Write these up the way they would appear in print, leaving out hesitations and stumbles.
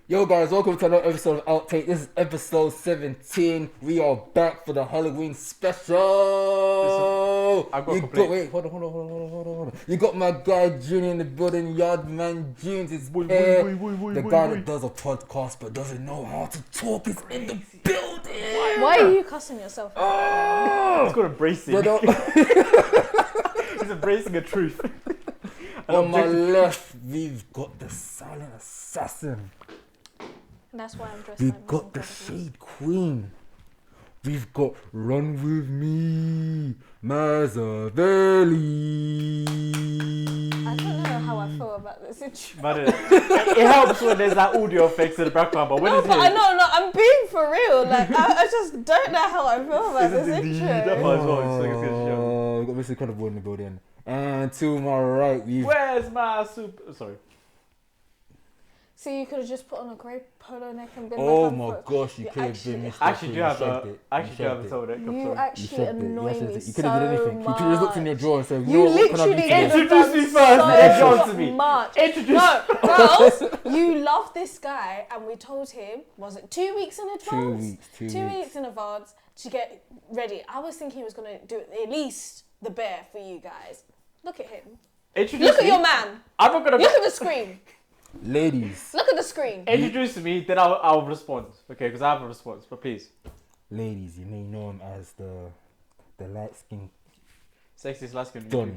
Yo guys, welcome to another episode of Outtake. This is episode 17. We are back for the Halloween special. Wait, hold on. You got my guy Junior in the building, Yardman Junes is here. The guy that does a podcast but doesn't know how to talk is in the building. Why are you cussing yourself? It's called embracing. He's embracing a truth. On my left, we've got the silent assassin. That's why I'm dressed. We've got the Shade Queen. We've got Run With Me, Mazavelli. I don't know how I feel about this intro. But it helps when there's that audio effects in the background. But when No, it's but I'm being for real. Like, I just don't know how I feel about this intro. We've got Mr. Incredible in the building. And to my right, Where's my soup? Sorry. See, you could have just put on a grey polo neck and been oh like, my gosh, you could have been Mr. Actually, do have a turtleneck. You actually annoy me You so could have did anything. much. You could have just looked in your drawer and said, You literally Introduce me first, so me. much. Introduce. No, girls, you love this guy, and we told him, was it 2 weeks in advance? 2 weeks. 2 weeks in advance to get ready. I was thinking he was going to do at least the bear for you guys. Look at him. Look at your man. I'm not gonna. Look at the screen. Ladies. Look at the screen. Introduce me, then I'll respond. Okay, because I have a response. But please. Ladies, you may know him as the light skin Sexiest light skin. Donny.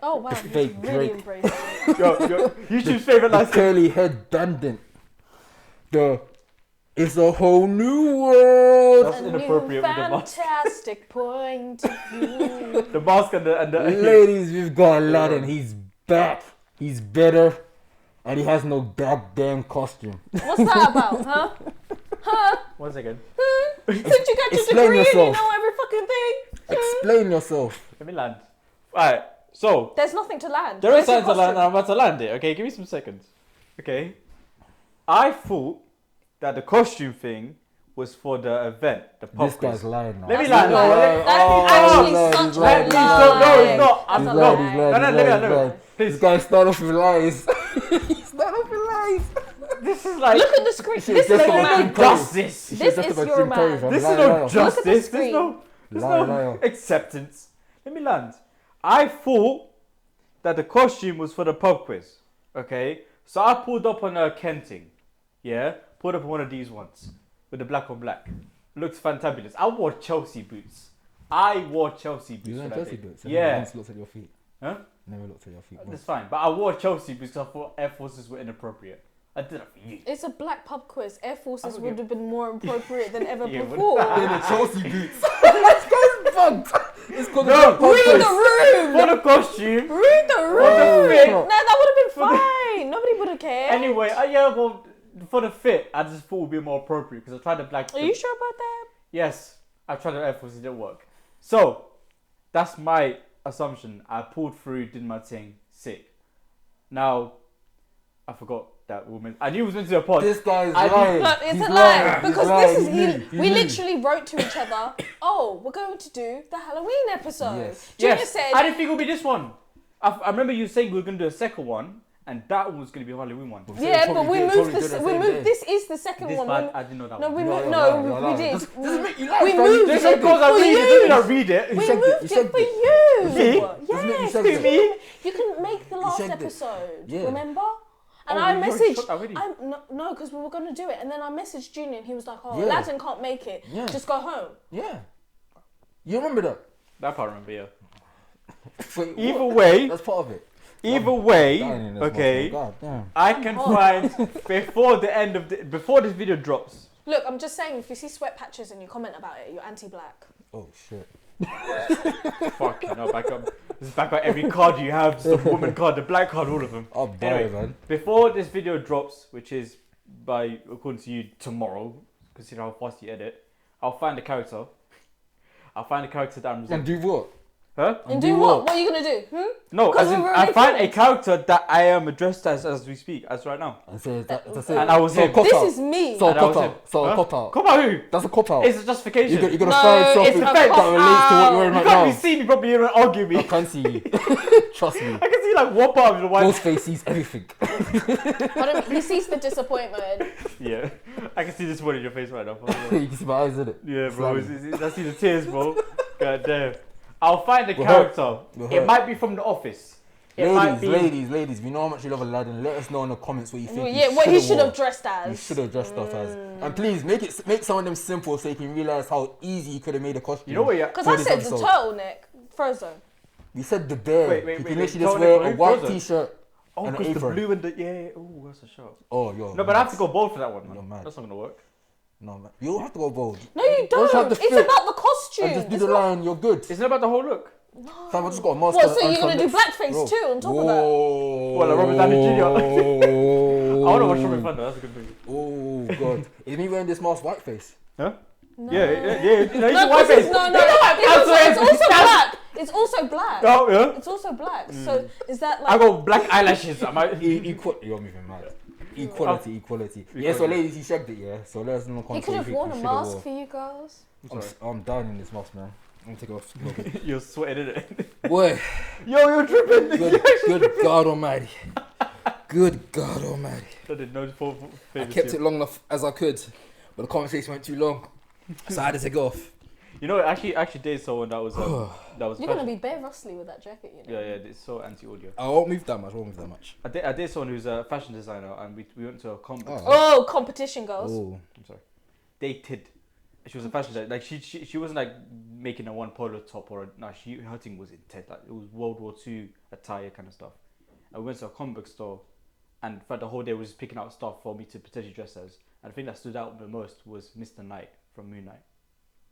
Oh wow, The he's fake really Drake. embraced it. Yo, YouTube's favorite The light skin. curly head bandit. It's a whole new world. That's inappropriate with the mask. Fantastic point of view. The mask and the. Ladies, we've got Aladdin. He's back. He's better. And he has no goddamn costume. What's that about, huh? Huh? 1 second. Since you got your Explain degree and you yourself. know every fucking thing. Explain yourself. Let me land. Alright, so. There's nothing to land. There is Where's your something to land, and costume? I'm about to land it. Okay, give me some seconds. Okay. I thought that the costume thing was for the event, the pub This guy's quiz. lying now. Let me That's land. not No, lying. let- That's oh, actually no, such he's a lying, lie. he's lying. No, it's not. That's I'm a not. lie. No, let me. This Please. guy started off with lies. He started off with lies. This is like. Look at the screen. Shit, This is just your about man. Jim Carrey. Justice. He This should've is just your Jim Carrey, man. fam. This is Liar, no liar. Look at the justice. There's screen. no Liar. acceptance. Let me land. I thought that the costume was for the pub quiz. Okay, so I pulled up on a Kenting. Yeah, pulled up on one of these ones with the black on black. Looks fantabulous. I wore Chelsea boots. You for wearing that Chelsea day. boots? Yeah. Once looked at your feet. Huh? Never looked at your feet. That's fine. But I wore Chelsea because I thought Air Forces were inappropriate. I did that for you. It's a black pub quiz. Air Forces Okay. would have been more appropriate than ever Yeah, before. In the Chelsea boots. This guy's bugged. It's called No, the Read the room. For the costume. Read the room. For the fit. No, that would have been fine. Nobody would have cared. Anyway, yeah, well, for the fit, I just thought it would be more appropriate because I tried the black. Are you sure about that? Yes, I tried the Air Force, it didn't work. So, that's my assumption. I pulled through, did my thing, sick. Now, I forgot that woman. I knew it was meant to be a pod. This guy's I lying. Look, it's He's a lie lying. because He's lying. this is He's we lying. literally wrote to each other. Oh, we're going to do the Halloween episode. Yes. Junior Yes, said, I didn't think it would be this one. I remember you saying we were going to do a second one, and that one was going to be a Halloween one. yeah, but Probably we did- moved probably did this. the We same moved. day. This is the second This one. part, I didn't know that No, one. we You're moved. lying, No, you're we lying. did. Doesn't make you lie, We fam. moved Just it because I for read it, you. doesn't mean I read it. We checked it, moved you it checked for it. you. Me? Doesn't it- you Yes, checked it. Me? you can make the last checked it. episode. Yeah. Remember? And Oh, I you already messaged. checked already? No, because we were going to do it, and then I messaged Junior, and he was like, "Oh, Yeah. Aladdin can't make it. Yeah. Just go home." Yeah. You remember that? That part I remember, yeah. Wait, Either what? way, That's part of it. either way, Dying in this okay, motherfucker. God damn. I can find before this video drops. Look, I'm just saying, if you see sweat patches and you comment about it, you're anti-black. Oh shit. Fuck, you know, back up. This is back up every card you have, the woman card, the black card, all of them. I'm dying, Anyway, man. before this video drops, which is by, according to you, tomorrow, consider how fast you edit, I'll find a character. I'll find a character that I'm And do what? Huh? And do what? What are you gonna do? No, Because as in, we're I find a already character that I am addressed as we speak, as right now. And say that's it. And I was so him. cop This out. is me. So And I cop was out. him. So Huh? cop out. Come on, who? That's a cop out. It's a justification. You're gonna No, find yourself it's in a that cop relates to what you're wearing You right can't now. be see me probably even argue me. I can see you. Trust me. I can see like one part of the white. Ghostface sees everything. He sees the disappointment. Yeah, I can see this one in your face right now. You can see my eyes in it. Yeah, bro. I see the tears, bro. God damn. I'll find the character. It might be from The Office. Ladies, we know how much you love Aladdin. Let us know in the comments what you think. Yeah, what he should have dressed as. You should have dressed up as. And please make some of them simple so you can realize how easy you could have made a costume. You know what? Yeah. Because I said the turtleneck, Frozen. We said the bear. Wait. You can literally just wear a white t-shirt. Oh, because the blue and the Oh, that's a shot. Oh, yo. No, but I have to go bold for that one, man. You're mad. That's not gonna work. No, man. You don't have to go bold. No, you don't. It's about the costume. And just do the line. You're good. It's not about the whole look. No. Fam, I just got a mask. What? So you're gonna do blackface too on top of that? Well, like Robert Downey Jr. I want to watch Robert Thunder. That's a good movie. Oh god, is me wearing this mask whiteface? Huh? No. Yeah. No, whiteface. No. It's also black. It's also black. Oh yeah. It's also black. So is that like? I got black eyelashes. You're moving mad. Equality. Yeah, so ladies, he shagged it, yeah. So let us know. He could have worn a mask for you girls. I'm down in this mask, man. I'm gonna take it off. You're sweating it. Boy. Yo, you're tripping. Good God Almighty. Good God Almighty. I kept it long enough as I could, but the conversation went too long, so I had to take it off. You know, actually dated someone that was You're gonna be bare rustly with that jacket, you know. Yeah, it's so anti-audio. I won't move that much. I dated someone who's a fashion designer, and we went to a competition. Oh, competition girls. Oh, I'm sorry. Dated. She was a fashion designer. Like she wasn't like making a one polo top or her thing was intense. Like it was World War II attire kind of stuff. And we went to a comic book store, and for the whole day we was picking out stuff for me to potentially dress as. And the thing that stood out the most was Mr. Knight from Moon Knight.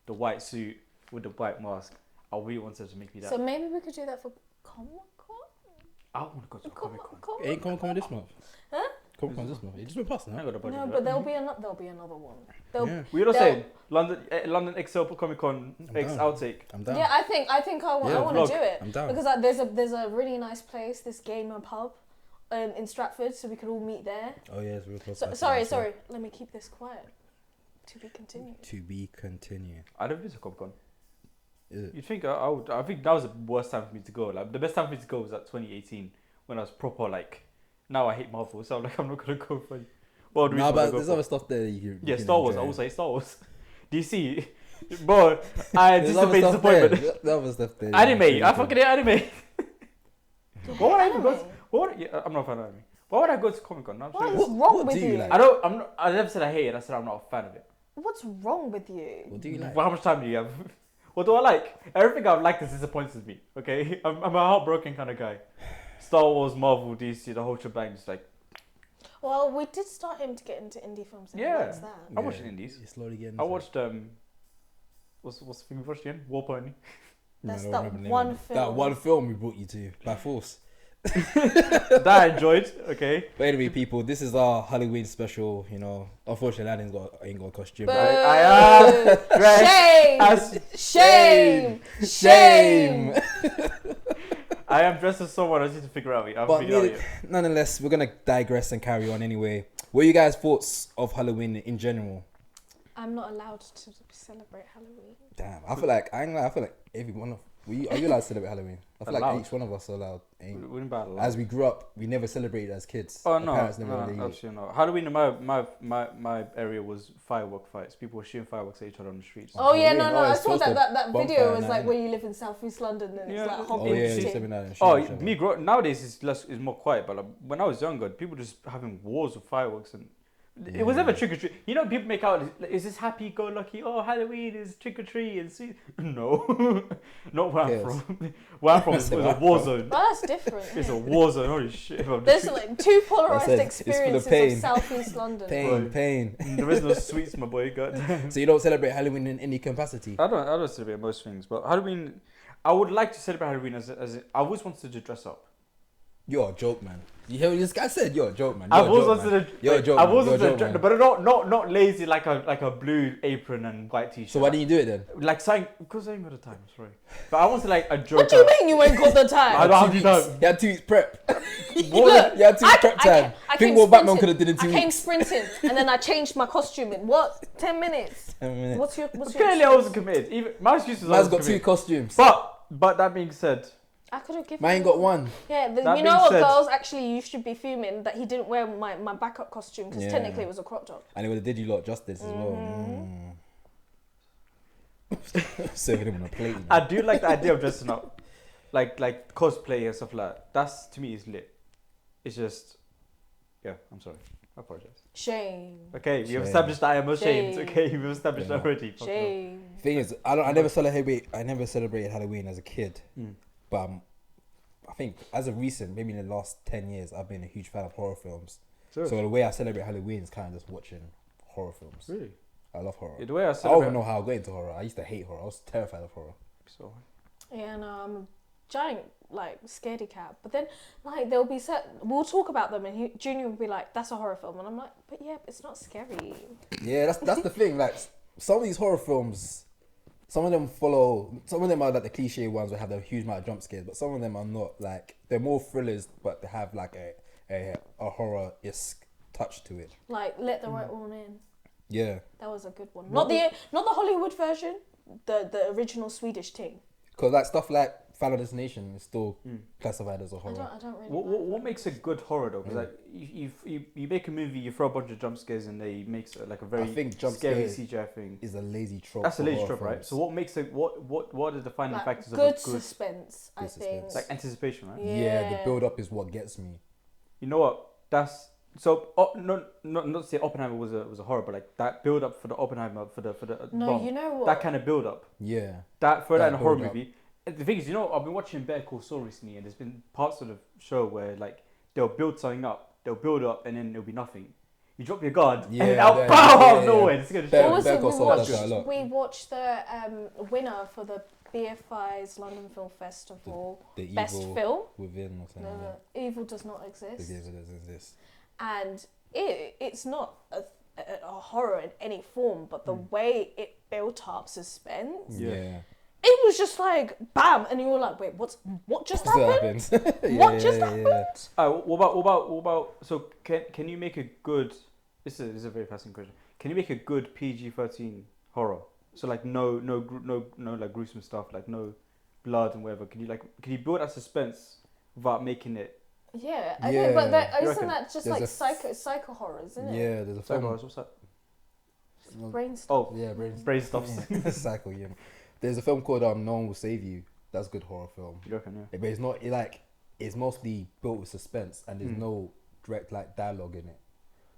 The white suit with the white mask. I really wanted to make me that. So maybe we could do that for Comic Con? I want to go to Comic Con. Ain't Comic Con this month. Huh? Comic Con this month. It just went past now. No, but there'll be another one. We're not saying London XL Comic Con X Outtake. I'm down. Yeah, I think I want to do it. I'm down. Because there's a really nice place, this gamer pub, in Stratford, so we could all meet there. Oh yeah, it's real close. Sorry. Let me keep this quiet. To be continued. I don't visit Comic Con. Is it? You'd think I think that was the worst time for me to go. Like the best time for me to go was at 2018 when I was proper like. Now I hate Marvel, so I'm like I'm not gonna go for. Well, no, but there's other stuff there. You can Star Wars. I will say Star Wars. DC, but I anticipate disappointment. That was stuff there. Anime. I fucking hate anime. What would I even go? I'm not a fan of anime. Why would I go to Comic Con? What is wrong with you? Like? I never said I hate it. I said I'm not a fan of it. What's wrong with you? What do you like? Well, how much time do you have? What do I like? Everything I like disappoints me. Okay, I'm a heartbroken kind of guy. Star Wars, Marvel, DC, the whole shebang. Just like. Well, we did start him to get into indie films. Yeah, what's that? I watched indies. You're slowly getting. I watched what's the thing we watched again? War Pony. That's that one film. That one film we brought you to by force. That I enjoyed. Okay. But anyway, people, this is our Halloween special. You know, unfortunately, Aladdin ain't got a costume. I am Shame. I am dressed as someone. I just need to figure out. Nonetheless, we're gonna digress and carry on anyway. What are you guys' thoughts of Halloween in general? I'm not allowed to celebrate Halloween. Damn, I feel like every one of are you allowed to celebrate Halloween? I feel like each one of us are allowed. As we grew up, we never celebrated as kids. Oh no, absolutely not. Halloween in my area was firework fights. People were shooting fireworks at each other on the streets. Oh yeah, no. I saw that video was like where you live in South East London and it's like hopping. Nowadays it's more quiet. But like, when I was younger, people just having wars of fireworks and. It was never trick or treat. You know, people make out, is this happy go lucky? Oh, Halloween is trick or treat and sweet. No, not where I'm from. Where I'm from is a war zone. Oh, that's different. It's a war zone. Holy shit! There's like two polarized experiences of South East London. Pain. There is no sweets, my boy. God. So you don't celebrate Halloween in any capacity? I don't celebrate most things, but Halloween, I would like to celebrate Halloween as I always wanted to dress up. You're a joke, man. You hear what this guy said? You're a joke, man. I've always wanted to. You're a joke. I've always wanted to, but not lazy like a blue apron and white t-shirt. So why didn't you do it then? Like something because I ain't got the time. Sorry, but I wanted like a joke. What do you mean you ain't got the time? I don't have time. You had 2 weeks prep. Look, you had 2 weeks prep time. Think what Batman could have did in 2 weeks. I came sprinting and then I changed my costume in 10 minutes? 10 minutes. What's your clearly I wasn't committed. Even my excuse was Man's got 2 costumes. But that being said. I could have given. Man ain't got one. Yeah, you That know what, being said- girls? Actually, you should be fuming that he didn't wear my backup costume because Yeah. technically it was a crop top. And it would have did you lot justice as well. Serving him on a plate. You know? I do like the idea of dressing up, like cosplay and stuff like that. That's to me is lit. It's just, yeah. I'm sorry. I apologize. Shame. Okay, Shame. you've established that I am ashamed. Shame. Okay, you've established Yeah. that already. Fuck no. Shame. Thing is, I never celebrated Halloween as a kid, but I think as of recent, maybe in the last 10 years, I've been a huge fan of horror films. So the way I celebrate Halloween is kind of just watching horror films. Really? I love horror. Yeah, the way I I don't celebrate. even know how I got into horror. I used to hate horror. I was terrified of horror. So, Yeah, no, I'm a giant like scaredy cat. But then like there'll be we'll talk about them and Junior will be like, "That's a horror film," and I'm like, "But yeah, it's not scary." Yeah, that's the thing. Like some of these horror films, some of them are like the cliche ones that have a huge amount of jump scares, but some of them are not. Like they're more thrillers, but they have like a horror-esque touch to it. Like Let the Right One In. Yeah, That was a good one. Not the Hollywood version, the original Swedish thing. because like stuff like Final Destination is still classified as a I horror. don't really. what makes a good horror though? Because like you make a movie, you throw a bunch of jump scares, and they makes like a very I think jump scary scare CGI thing. is a lazy trope. That's a for lazy horror trope, right? films. So what makes it what are the defining Like, factors good of a good suspense, I good think. suspense. it's like anticipation, right? Yeah, the build up is what gets me. You know what? That's so. Not to say Oppenheimer was a horror, but like that build up for the Oppenheimer for the No, bomb, you know what? that kind of build up. Yeah, That for that in a horror build-up. movie. And the thing is, I've been watching Better Call Saul recently, and there's been parts of the show where like they'll build something up, they'll build up, and then there'll be nothing. You drop your guard, Yeah, and then out, yeah, pow, yeah, out of yeah. nowhere. It's gonna Better- What was Better it? Call We Saul does that a lot. watched the winner for the BFI's London Film Festival. the Best evil film. within or something. No, Evil does not exist. The evil doesn't exist. And it's not a horror in any form, but the way it built up suspense, Yeah. it was just like bam, and you were like, wait, what just So happened? happens. What just happened? What about? So can you make a good? This is a very fascinating question. Can you make a good PG-13 horror? So like no like gruesome stuff, like no blood and whatever. Can you build that suspense without making it? Yeah, I Yeah. think, but You isn't reckon? that just There's like psycho horror, isn't it? Yeah, there's a Psycho film. horror, what's that? Brain stuff. Oh, Yeah, brain stuffs. Yeah. Psycho. Yeah. There's a film called No One Will Save You. That's a good horror film. You reckon? Yeah. But it's not it's mostly built with suspense and there's no direct like dialogue in it.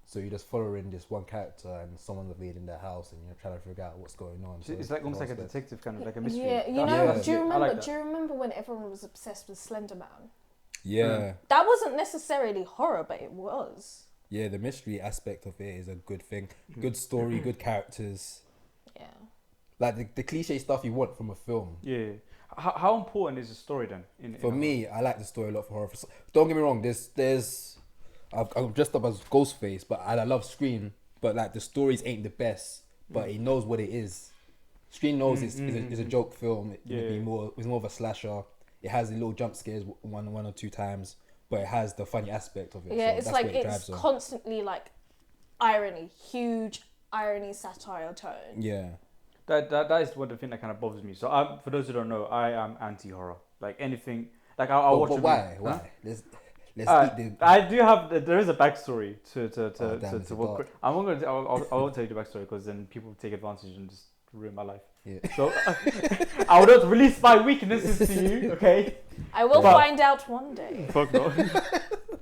So you're just following this one character and someone's invading their house and you're trying to figure out what's going on. So it's like almost like a detective kind of like a mystery. Yeah, you That's- know. Yeah. that's Do you it. I remember? like that. Do you remember when everyone was obsessed with Slender Man? Yeah. That wasn't necessarily horror, but it was. Yeah, the mystery aspect of it is a good thing. Good story, good characters. Yeah. Like the cliche stuff you want from a film. Yeah. How important is the story then? For me, I like the story a lot for horror. Don't get me wrong. I'm dressed up as Ghostface, but I love Scream. But like the stories ain't the best, but he knows what it is. Scream knows it's a joke film. It's more of a slasher. It has the little jump scares one or two times, but it has the funny aspect of it. Yeah, so it's that's like what it it's drives on. constantly like irony, huge irony, satire tone. Yeah. That is one of the things that kind of bothers me. So for those who don't know, I am anti-horror. Like anything, like I'll watch. But a why? movie. Why? Huh? Let's eat the. I do have. There is a backstory to damn, it's what. dark. I'm not gonna. I won't tell you the backstory because then people take advantage and just ruin my life. Yeah. So I will not release my weaknesses to you. Okay. I will But- find out one day. Fuck no.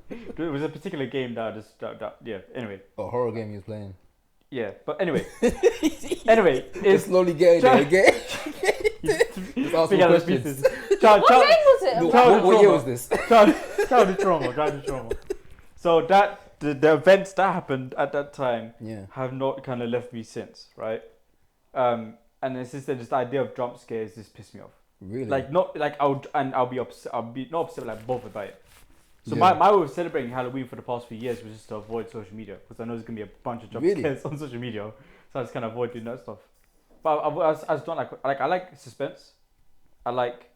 It was a particular game that I just. Yeah. Anyway. A horror game he was playing. Yeah. But anyway. Anyway, It's it's. slowly getting there again. Just ask Big more ass questions. pieces. What game was it? No, Childhood what year trauma. was this? Childhood trauma. So the events that happened at that time Yeah. have not kind of left me since, right? And it's just the idea of jump scares just pissed me off. Really? Like not like I'll be upset. I'll be not upset, but like bothered by it. So Yeah. my way of celebrating Halloween for the past few years was just to avoid social media because I know there's gonna be a bunch of jump Really? scares on social media, so I just kind of avoid doing that stuff. But I just don't like I like suspense. I like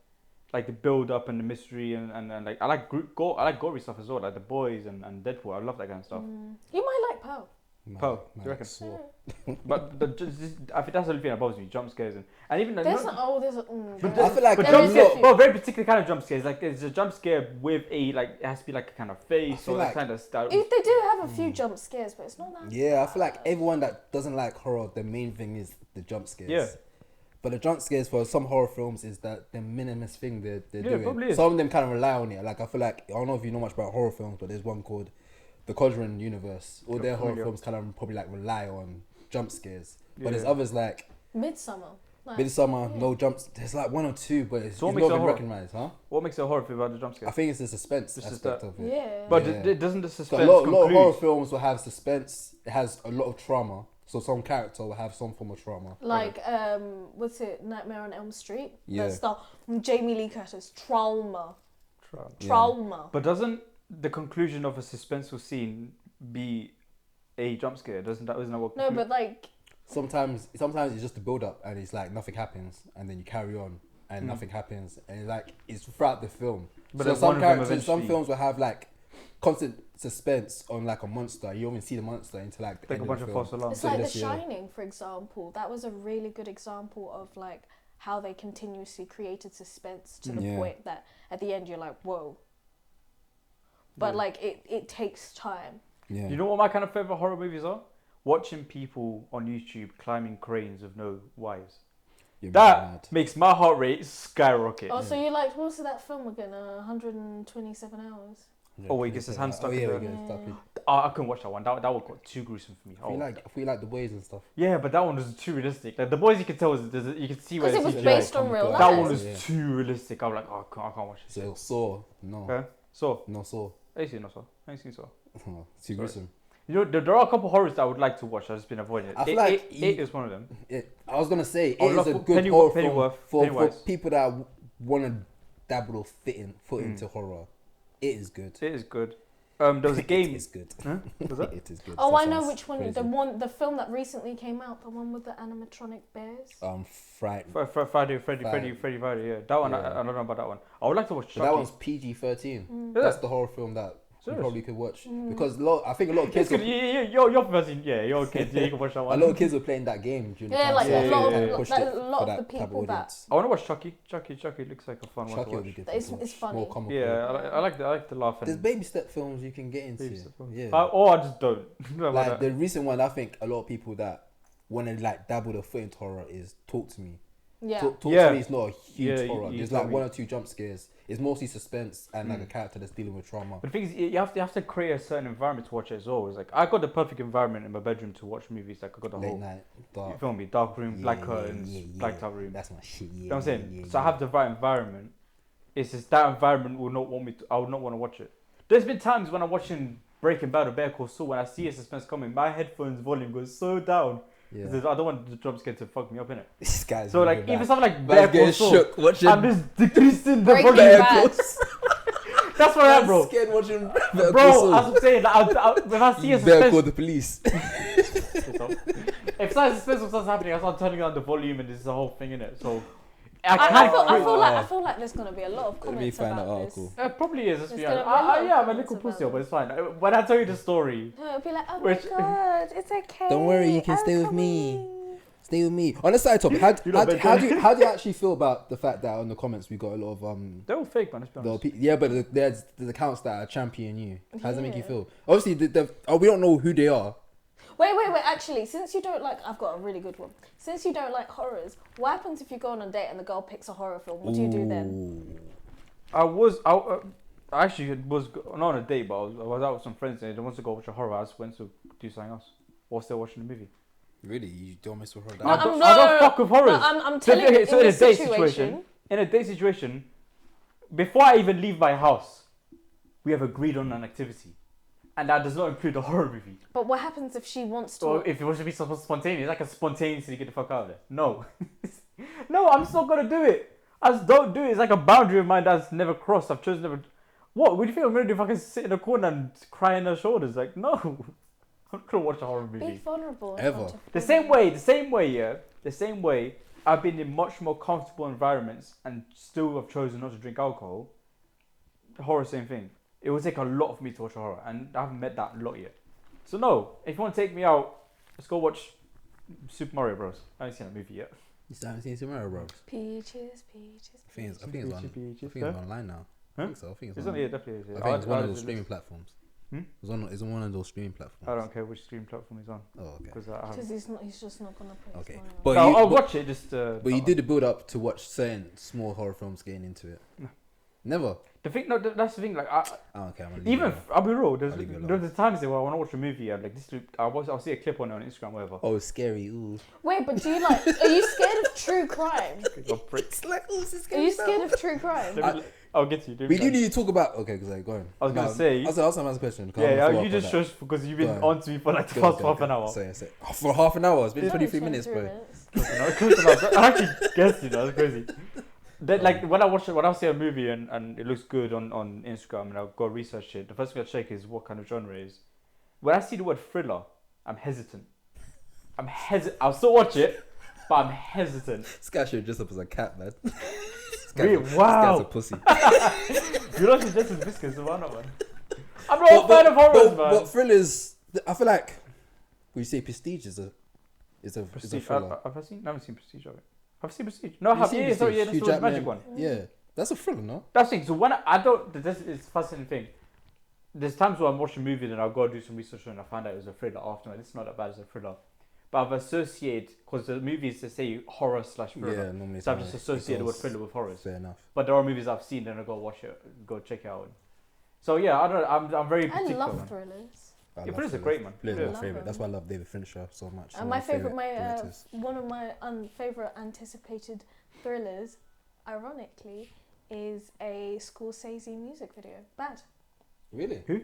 the build up and the mystery and like I like gory stuff as well, like The Boys and Deadpool. I love that kind of stuff. You might like Pearl. Pearl, do you reckon? But I think that's the only thing that bothers me, jump scares and even There's there's a. but I feel like but there jump is scare, a few. well, very particular kind of jump scares. Like it's a jump scare with a like it has to be like a kind of face feel or that like- kind of style. They do have a few jump scares, but it's not that. Yeah, I feel like everyone that doesn't like horror, the main thing is the jump scares. Yeah. But the jump scares for some horror films is that the minimalist thing they're Yeah, doing. probably is. Some of them kind of rely on it. Like I feel like I don't know if you know much about horror films, but there's one called The Conjuring Universe. All their horror familiar. films kind of probably like rely on jump scares. But there's Yeah. others like Midsummer. Like, Midsummer, yeah. no jumps. There's like one or two, but it's So what not makes it been horror? recognized, huh? What makes it a horror film about the jump scare? I think it's the suspense This is aspect that- of it. Yeah. But Yeah. doesn't the So suspense a lot of conclude? horror films will have suspense. It has a lot of trauma. So some character will have some form of trauma. Like what's it? Nightmare on Elm Street. Yeah. That's the Jamie Lee Curtis trauma. Yeah. Trauma. But doesn't the conclusion of a suspenseful scene be a jump scare? Isn't that what? No, but like Sometimes it's just a build up and it's like nothing happens and then you carry on and nothing happens and it's like it's throughout the film. But So then some one of them characters, some eventually- films will have like constant suspense on like a monster. You only see the monster until like the like end a bunch of of the film. false alarms. it's So like The this year- Shining, for example. That was a really good example of like how they continuously created suspense to the Yeah. point that at the end you're like, whoa. But Yeah. like it takes time. Yeah. You know what my kind of favorite horror movies are? Watching people on YouTube climbing cranes with no wires. You're That mad. makes my heart rate skyrocket. Oh, so you liked, what was that film again? 127 hours. Oh, wait, he gets his hand stuck Oh in yeah, the- we get stuck in. I couldn't watch that one. That one got too gruesome for me. I feel like the boys and stuff. Yeah, but that one was too realistic. Like the boys, you could tell you could see where Because it the was CGI based on real life. That one was Yeah. too realistic. I'm like, oh, I can't watch this. So Saw, no, Okay. So, no Saw. I ain't seen no Saw. I ain't seen Saw. Too Sorry. gruesome. You know, there are a couple horrors that I would like to watch. I've just been avoiding it. I feel like it is one of them. I was gonna say I would it is love a for good Pennyworth- horror film Pennyworth- for Pennywise. people that want to dabble or foot into horror. It is good. It is good. There was a game. It is good. Huh? Was that? It is good. Oh, That I know sounds which one. crazy. The film that recently came out, the one with the animatronic bears. Fright. Freddy, yeah. That one, Yeah. I don't know about that one. I would like to watch But Chucky. that one's PG-13. Mm. Yeah. That's the horror film that you Serious? probably could watch because I think a lot of It's kids. good. You're version, yeah, you're kids. Yeah, you can watch that A one. lot of kids were playing that game during the Yeah, time, like so I a think lot they of- kinda pushed like it a lot for of the that type people that- audience. I want to watch Chucky. Chucky looks like a fun one Chucky to will watch. be good. It's- to watch. it's funny. More comical. Yeah, I like the laugh. There's And baby step films you can get into. baby stuff. Yeah. Or I just don't. No, about Like that. the recent one, I think a lot of people that want to like dabble their foot into horror is Talk to Me. Yeah. Talk Yeah. to Me is not a huge Yeah, horror. you There's told like me. one or two jump scares. It's mostly suspense and like a character that's dealing with trauma. But the thing is, you have to create a certain environment to watch it as well. It's like I got the perfect environment in my bedroom to watch movies. Like I got the Late whole, night, you dark. feel me, dark room, black Yeah, curtains, yeah, blacked out room. That's my shit. Yeah, You know what I'm saying? yeah, So I have the right environment. It's just that environment will not want me to. I would not want to watch it. There's been times when I'm watching Breaking Bad or Better Call Saul, when I see a suspense coming, my headphones volume goes so down. Yeah. Because I don't want the jump scare to fuck me up in it. This guy's So like really even bad. something like Man's Better Call getting Saul, shook watching. I'm just decreasing the Breaking volume. Bad. That's what I am, I'm bro. scared watching Better Bro, Call Saul. as I'm saying, like, if I see a Better call suspense, the police. if something suspenseful starts happening, I start turning down the volume, and this is the whole thing in it. So I I can't. feel like there's gonna be a lot of Let me comments find that about article. this. It probably is. Let's There's be gonna honest. be a lot of Yeah, I'm a comments little about pussy, but it. it's fine. When I tell you the story, No, it'll be like, oh Which- my god, it's okay. Don't worry, you can I'm stay with coming. me. Stay with me. On the side topic, You're not how better. do you actually feel about the fact that on the comments we got a lot of they're all fake, man. Let's be honest. yeah, but there's accounts that are championing you. How does it make you Yeah. feel? Obviously, we don't know who they are. Wait. Actually, since you don't like, I've got a really good one. Since you don't like horrors, what happens if you go on a date and the girl picks a horror film? What do you do then? I actually was not on a date, but I was out with some friends and they wanted to go watch a horror. I just went to do something else while still watching the movie. Really, you don't mess with her. I don't fuck with horrors. No, I'm So, telling okay, you, so in in a this date situation, in a date situation, before I even leave my house, we have agreed on an activity, and that does not include a horror movie. but what happens if she wants to? Or if it wants to be so spontaneous, like a spontaneously get the fuck out of there. No, no, I'm just not gonna do it. I just don't do it. It's like a boundary of mine that's never crossed. I've chosen never. What do you think I'm gonna do if I can sit in a corner and cry on her shoulders? Like no, I'm not gonna watch a horror Be movie. vulnerable. in Ever. front of The people. same way, I've been in much more comfortable environments and still have chosen not to drink alcohol. Horror, same thing. It would take a lot for me to watch a horror, and I haven't met that lot yet. So no, if you want to take me out, let's go watch Super Mario Bros. I haven't seen that movie yet. You still haven't seen Super Mario Bros? Peaches. I think it's online now. Huh? I think so. I think it's It's on. on, yeah, definitely. Is, yeah. I think it's one of I'll those just- streaming platforms. Hmm? It's on one of those streaming platforms. I don't care which stream platform he's on. Oh, okay. Because Because he's just not gonna put Okay. his money on But it. I'll, you- I'll but- watch it. Just. But you did the build up to watch certain small horror films getting into it. No. Never. The thing, no, that's the thing. Like, Oh, okay. I'm gonna leave even it I'll be real. I'll leave it alone. There's times where I want to watch a movie. I'm like, I'll see a clip on it on Instagram, whatever. Oh, it's scary. Ooh. Wait, but do you like? Are you scared of true crime? It's like, ooh, this is Are scary. you scared of true crime? I'll get you. We do need to talk about. Okay, because go on. I was gonna say. I'll ask a question. Yeah, you just shush because you've been Go on. on to me for like the past half an hour. Say. For half an hour. It's been It's 23 only minutes, 23 bro. minutes. I actually guessed, that's crazy. That, like when I see a movie and it looks good on Instagram and I'll go research it, the first thing I check is what kind of genre it is. When I see the word thriller, I'm hesitant. I'll still watch it, but I'm hesitant. This guy should dress up as a cat, man. Really? This Wow. guy's a pussy. You don't suggest as biscuits, one man. I'm not a fan of horrors, man. But thrillers, I feel like when you say Prestige is a Prestige. thriller. I haven't seen Prestige of it. I've seen Prestige. No, I You've have. seen Yeah, sorry, yeah, Prestige, that's Hugh the magic Jackman. one. Yeah, that's a thriller, no? That's the thing. So when I don't, this is a fascinating thing. There's times where I'm watching a movie and I'll go do some research and I find out it was a thriller after. It's not that bad as a thriller. But I've associated, because the movies they say horror/thriller. Yeah, normally. So I've just associated with thriller with horrors. Fair enough. But there are movies I've seen and I go watch it, go check it out. So yeah, I'm very I particular. love man. thrillers. Yeah, thrillers are great, man. Thrillers Yeah. are my Love favorite. them. That's why I love David Fincher so much. And my favorite, one of my favorite anticipated thrillers, ironically, is a Scorsese music video. Bad. Really? Who?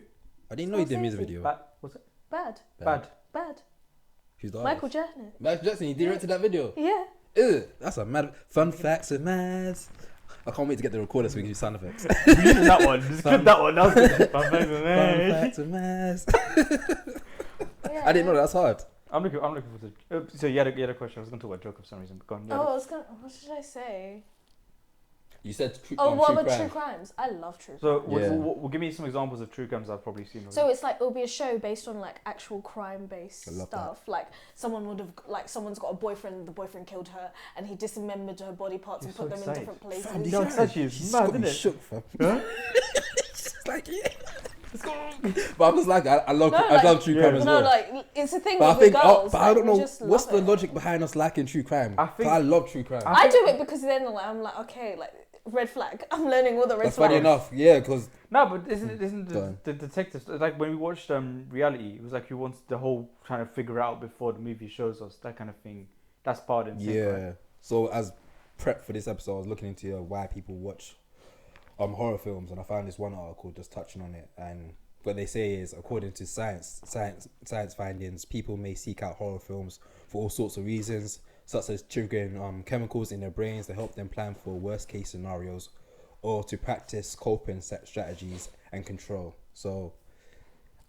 I didn't know he did a music Scorsese. video. Bad. What's it? Bad. Bad. Who's the Michael artist? Jackson. Michael Jackson. He directed that video. Yeah. Ew, that's a mad. Fun facts and maths. I can't wait to get the recorder so we can do sound effects. Use that one. Just clip that one. That was good. Fun facts and maths. Yeah. I didn't know that's hard. I'm looking for the. So you had a question. I was going to talk about Joker for some reason. But go on. Oh, I was gonna. What should I say? You said What true about crime. true crimes? I love true So crimes. Yeah. we'll give me some examples of true crimes I've probably seen. So it's like it'll be a show based on like actual crime based I love stuff. Like someone's got a boyfriend, the boyfriend killed her, and he dismembered her body parts You're and put so them in excited. different places. Fam, You know, it's actually She's mad, got isn't me it? shook, fam. Huh? It's like, yeah. Let's go. But I'm just like, I love true yeah. crime as No, well. like it's a thing But I with think, girls. but I like, don't we know just what's love the it. logic behind us liking true crime. I think- I love true crime. I do it because then like, I'm like, okay, like red flag. I'm learning all the red That's flags. funny enough, yeah, because No, but isn't Go on. the detectives like when we watched Reality? It was like you want the whole trying to figure out before the movie shows us that kind of thing. That's part of it. yeah. So as prep for this episode, I was looking into why people watch horror films, and I found this one article just touching on it. And what they say is, according to science findings, people may seek out horror films for all sorts of reasons, such as triggering chemicals in their brains to help them plan for worst case scenarios, or to practice coping strategies and control. So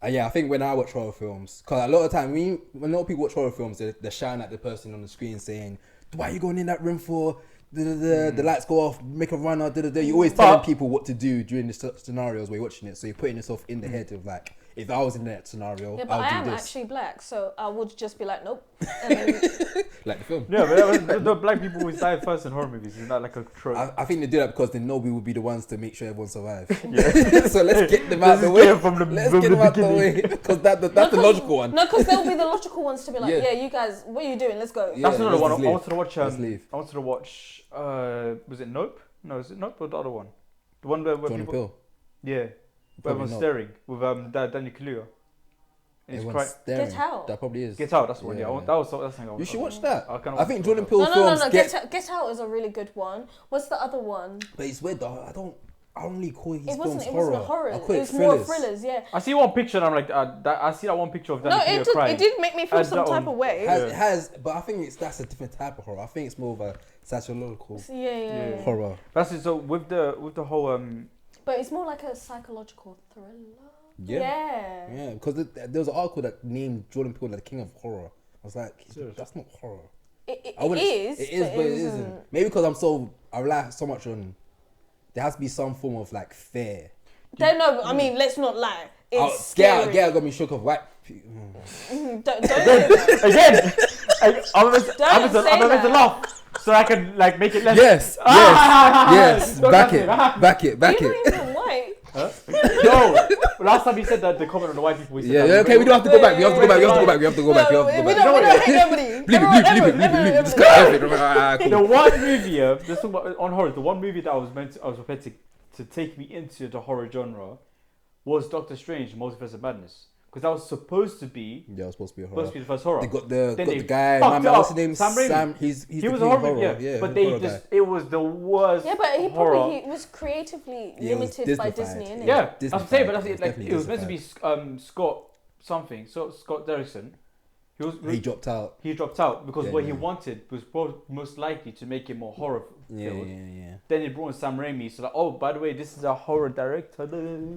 yeah, I think when I watch horror films, because a lot of time when a lot of people watch horror films, they're shouting at the person on the screen saying, "Why are you going in that room for? The lights go off, make a run out." You're always telling people what to do during the scenarios where you're watching it, so you're putting yourself in the head of like, if I was in that scenario, Yeah, but I I'll am do this. actually black, so I would just be like, nope. And then, Like the film. Yeah, but the black people always die first in horror movies. Isn't that like a trope? I think they do that because they know we will be the ones to make sure everyone survives. Yeah. So let's get them out Let's the just way. get 'em from the- Let's from get the them out the beginning. way because that's the logical one. No, because they'll be the logical ones to be like, Yeah. yeah, you guys, what are you doing? Let's go. Yeah. That's another let's one. just I leave. wanted to watch. Let's leave. I wanted to watch. Was it Nope? No, is it Nope or the other one? The one where Jordan people. Peele. Yeah, where Probably everyone's not. staring with Daniel Kaluuya. And he's Everyone's crying. staring. Get Out. That probably is. Get Out. That's the one. Yeah, Yeah, yeah. that's the thing. You should watch that. kinda I want think to Jordan watch Peele No, films Get Out is a really good one. What's the other one? But it's weird though. I don't only call his It films wasn't horror. a horror. I It call was more thrillers, yeah. that. I see one picture and I'm like, I see that one picture of No, Daniel Kaluuya crying. it did make me feel some that type one- of way. It has, but I think that's a different type of horror. I think it's more of a psychological Yeah. horror. That's it. So with the whole But it's more like a psychological thriller. Yeah. Yeah, because there was an article that named Jordan Peele like the king of horror. I was like, that's not horror. It I wouldn't- is. It is, but it isn't. Maybe because I rely so much on. There has to be some form of like fear. No, I mean, let's not lie. It's Get scary. Out got me shook of white Don't say that. Again, I'm Don't meant say to laugh so I can like make it less. Yes, yes. Don't Back touch it, me. back it, back You're it. not even white. Huh? No, last time he said that the comment on the white people. He said Yeah, that yeah, okay, we don't have to go back. We have to go back. We have to go back. We have to go back. We have to We go back. don't hate nobody. Bleep it. Just cut everything. Ah, The cool. one movie, just talking about on horror, the one movie that I was prepared to take me into the horror genre was Doctor Strange: Multiverse of Madness, because that was supposed to be Yeah, it was supposed to be a horror. the first horror. They got Then the they guy. fucked it What's up. his name? Sam Raimi. Sam. He's He the was king a of horror, horror. yeah, Yeah, but he's a they horror just guy. it was the worst. Yeah, but he horror. probably was creatively Yeah, it was limited by Disneyfied. Disney, innit? Yeah, Disneyfied. I was saying, but that's It it. was Like definitely it was meant to be Scott something. So Scott Derrickson. He dropped out. He dropped out because Yeah, what he yeah. wanted was most likely to make it more horror Yeah, filled. yeah. Then they brought in Sam Raimi. So like, oh, by the way, this is a horror director.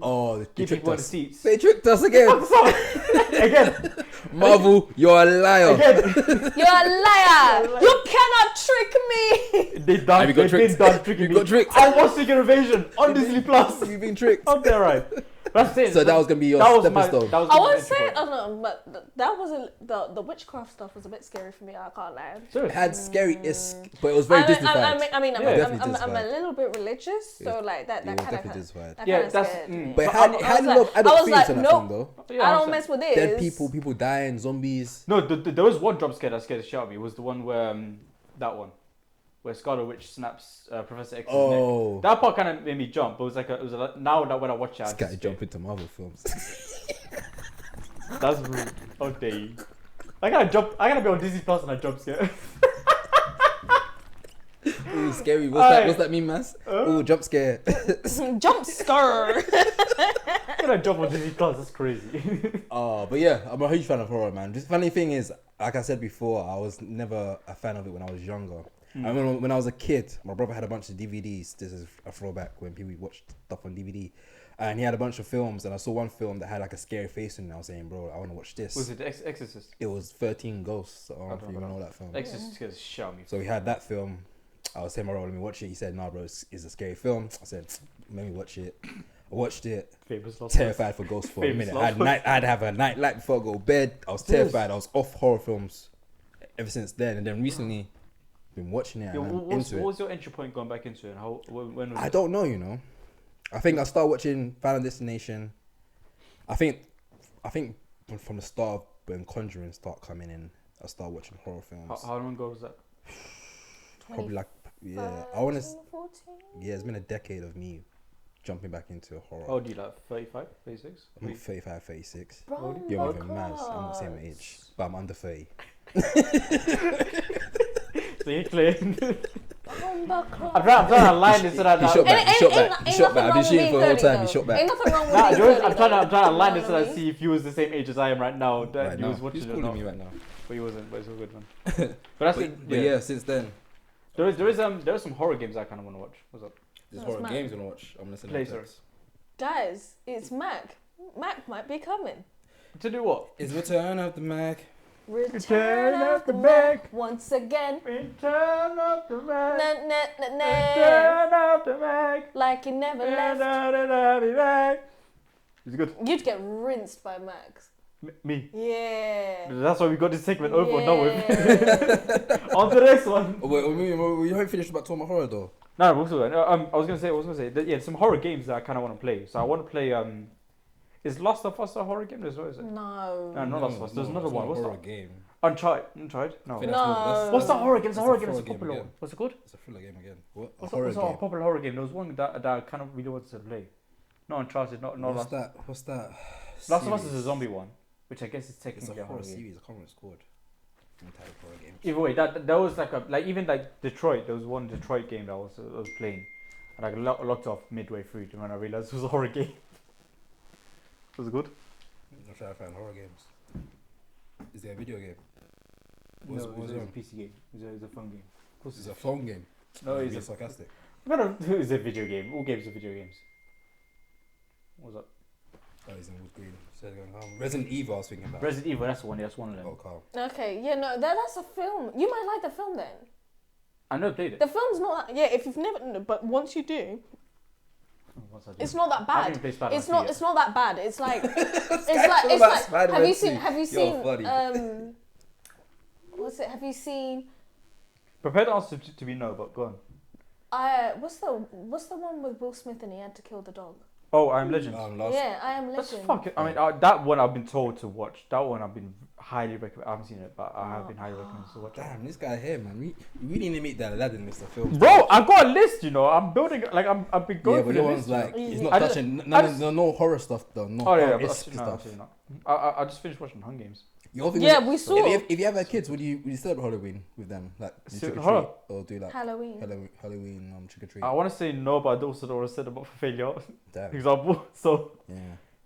Oh, they Keep tricked people in the us. seats. They tricked us again. Again, Marvel, you're a liar. You're a liar. You cannot trick me. They've done. Have you got They've tricked? been done tricking You me. got tricked. I watched Secret Invasion on Disney Plus. You've been tricked. On there, right? That's it. So that was gonna be your that was stepping my, stone. That was I my won't entry say point. I don't know, but that was the witchcraft stuff was a bit scary for me. I can't lie. It Serious? had scary-esque, but it was very Disneyfied. I mean, Yeah. Definitely I'm a Disneyfied. little bit religious, so like that It was kind of definitely Disneyfied. that Yeah, kind of that's- scared me. But it But had, I it had a was lot of like- I adult was themes like, in that nope. film, though. Yeah, I don't understand. mess with this. Dead people dying, zombies. No, there was one jump scare that scared the shit out of me. It was the one where that one, where Scarlet Witch snaps Professor X's neck. Oh, That part kind of made me jump. But it was now that when I watch it, I this guy just jump into Marvel films. That's rude. How dare you? I gotta be on Disney Plus and I jump scare. Ooh, scary. Aye. What's that mean, Mass? Ooh, jump scare. Jump scare. I gotta jump on Disney Plus. That's crazy. Oh, but yeah, I'm a huge fan of horror, man. The funny thing is, like I said before, I was never a fan of it when I was younger. I remember when I was a kid, my brother had a bunch of DVDs. This is a throwback when people watched stuff on DVD. And he had a bunch of films, and I saw one film that had like a scary face in it. I was saying, bro, I want to watch this. Was it The Exorcist? It was 13 Ghosts. I don't know if you know that film. Exorcist scares the shit out of me. So we had that film. I was saying, my bro, let me watch it. He said, nah, bro, it's a scary film. I said, let me watch it. I watched it. Famous last Terrified for ghosts for a Famous minute. last words. I had to have a night light before I go to bed. I was terrified. I was off horror films ever since then. And then recently, been watching it. Yeah, And I'm what into it. was your entry point going back into it? And how? When was I it? don't know, you know. I think I started watching Final Destination. I think from the start of when Conjuring start coming in, I started watching horror films. How long ago was that? Probably like, yeah, I want to. Yeah, it's been a decade of me jumping back into horror. How old are you, like 35, 36? I'm not 35, 36. Bro, You're my even mad. I'm not the same gosh. age, but I'm under 30. So you're clear. I'm I'm trying to align this so that. He shot back. He shot back. He shot back. I've been shooting for the whole time. He shot Ain't back. nothing wrong with Nah, being George, 30 I'm trying though. to align You this know so what that I see if he was the same age as I am right now. That Right he now. was watching He's it or calling not. me right now. But he wasn't. But it's all good, man. But that's it. But yeah, since then, There are some horror games I kind of want to watch. What's up? there's That's horror mad. games you wanna watch. I'm listening. Play, to sorry. Netflix. Guys, it's Mac. Mac might be coming. To do what? It's Return of the Mac. Return of the Mac once again. Return of the Mac. Na, na, na, na. Return of the Mac. Like you never left. It's good. You'd get rinsed by Max. Me. Yeah. That's why we got this segment over and done with. Yeah. On to the next one. Oh, wait, we haven't finished about talking about horror though. No, we'll still go. I was gonna say that, yeah, some horror games that I kind of want to play. So I want to play. Is Last of Us a horror game? Is it? No. No, not Last of Us. There's another it's one. not a What's horror that? game. Uncharted. No. I think No. What's that horror game? It's a It's a horror game. It's a horror game popular again. one. What's it called? It's a thriller game again. What? A What's horror a game. popular horror game? There was one that I kind of really wanted to play. Not Uncharted. Not What's Last. that? What's that? Last of Us is a series? zombie one, which I guess is It's technically a a horror horror game. series. I can't remember what it's called. Some type of horror game. Either way, that was like even like Detroit. There was one Detroit game that I was playing, and I locked off midway through when I realized it was a horror game. Was it good? I'm trying to find horror games. Is there a video game? No, What's it's it a on? PC game. It's a phone game. Of course It's a phone game. No, You're it's a sarcastic. it's a video game. All games are video games. What's up? Oh, he's in wood green. Resident Evil I was thinking about. Resident Evil. That's the one. That's one of them. Oh, Carl. Okay, yeah, no, that's a film. You might like the film then. I never played it. The film's not that, yeah, if you've never, no, but once you do, What's that? It's not that I bad. haven't played Spider-Man It's not. 2 It's not that bad. It's like. It's Guys like. talk It's about like. Spider-Man Have you 2. seen? Have you You're seen? funny. What's it? Have you seen? Prepared answer to be no, but go on. What's the one with Will Smith and he had to kill the dog? Oh, I'm Legend. Yeah, I Am That's Legend. fucking. I mean, that one I've been told to watch. That one I've been highly recommend. I haven't seen it, but I have been highly recommended to watch. Damn, this guy here, man. We really need to make that Aladdin list of films. Bro, I've got a list. You know, I'm building. Like I've been going Yeah, through but the your list. one's like you he's know. not I touching. just- No horror stuff though. No Oh yeah, horror-esque no, stuff. absolutely not. I just finished watching Hunger Games. Your thing Yeah, is- we saw. If you have had kids, would you celebrate Halloween with them? Like do So- trick or horror? treat or do like Halloween. Halloween trick or treat? I want to say no, but I also don't want to set them up for failure. Damn. Example. So Yeah.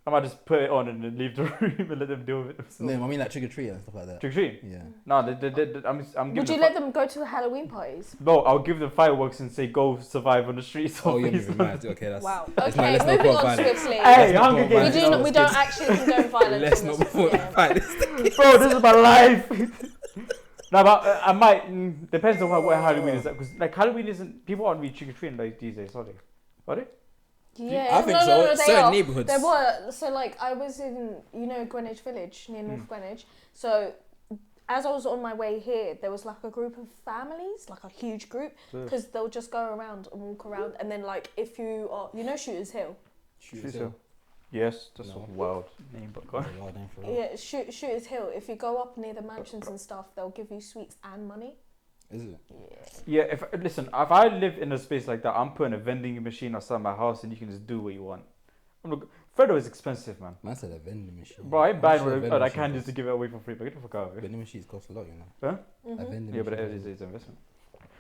I might just put it on and then leave the room and let them deal with it themselves. No, I mean like trick or treat and stuff like that. Trick or treat? Yeah. No, I'm giving Would you let them go to the Halloween parties? No, I'll give them fireworks and say go survive on the streets. Oh, you're Please moving don't- mad. Okay, that's. Wow. Let's Okay, not moving quote on violence. swiftly. Hey, Let's not Hunger quote Games. We violence. do. We don't actually condone violence. Let's in not this, quote yeah. violence. Bro, this is my life. No, but I might. Depends on what Halloween is. Because like Halloween isn't. People aren't really trick or treating like these days, are they? Are they? Yeah, I think no, so. no, no, they Certain are. neighborhoods. There were. So like I was in, Greenwich Village near North Greenwich. So as I was on my way here, there was like a group of families, like a huge group, because they'll just go around and walk around, and then like if you are, Shooters Hill. Shooters Hill. Yes, that's No. a wild name, but go on. That's a wild name for it. Yeah, Shooters Hill. If you go up near the mansions and stuff, they'll give you sweets and money. Is it? Yeah. Yeah, if I live in a space like that, I'm putting a vending machine outside my house and you can just do what you want. Fredo is expensive, man. Man said a vending machine. Bro, I ain't buying Sure, a what vending I can machine just to give it away for free, but get the fuck out of it. Vending machines cost a lot, you know. Huh? A vending Yeah, but it machine. is an investment.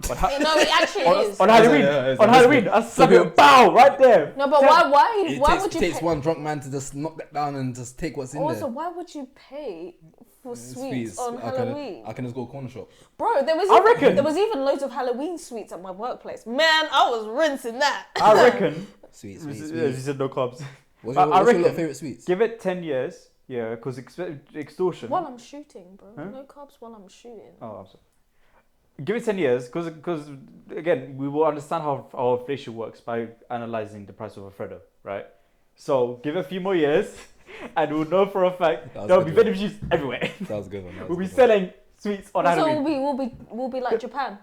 Yeah, no, it actually is. On Halloween, Yeah, on Halloween, I suck it, bow, right there. No, but Tell- why would you takes pay? one drunk man to just knock that down and just take what's in Also, there. why would you pay for sweets on I Halloween? can just go corner shop. Bro, there was even loads of Halloween sweets at my workworkplace. Man, I was rinsing that. I reckon, Sweet, as sweet, you sweet. said, no carbs. What's I your reckon- lot of favourite sweets? Give it 10 years, yeah, because extortion. While I'm shooting, bro. Huh? No carbs while I'm shooting. Oh, I'm sorry. Give it 10 years, because again, we will understand how inflation works by analyzing the price of a Freddo, right? So give it a few more years, and we'll know for a fact That was there will a be good vending machines everywhere. That was a good one. that was We'll a be good one. selling sweets on So Halloween. we'll be like Japan.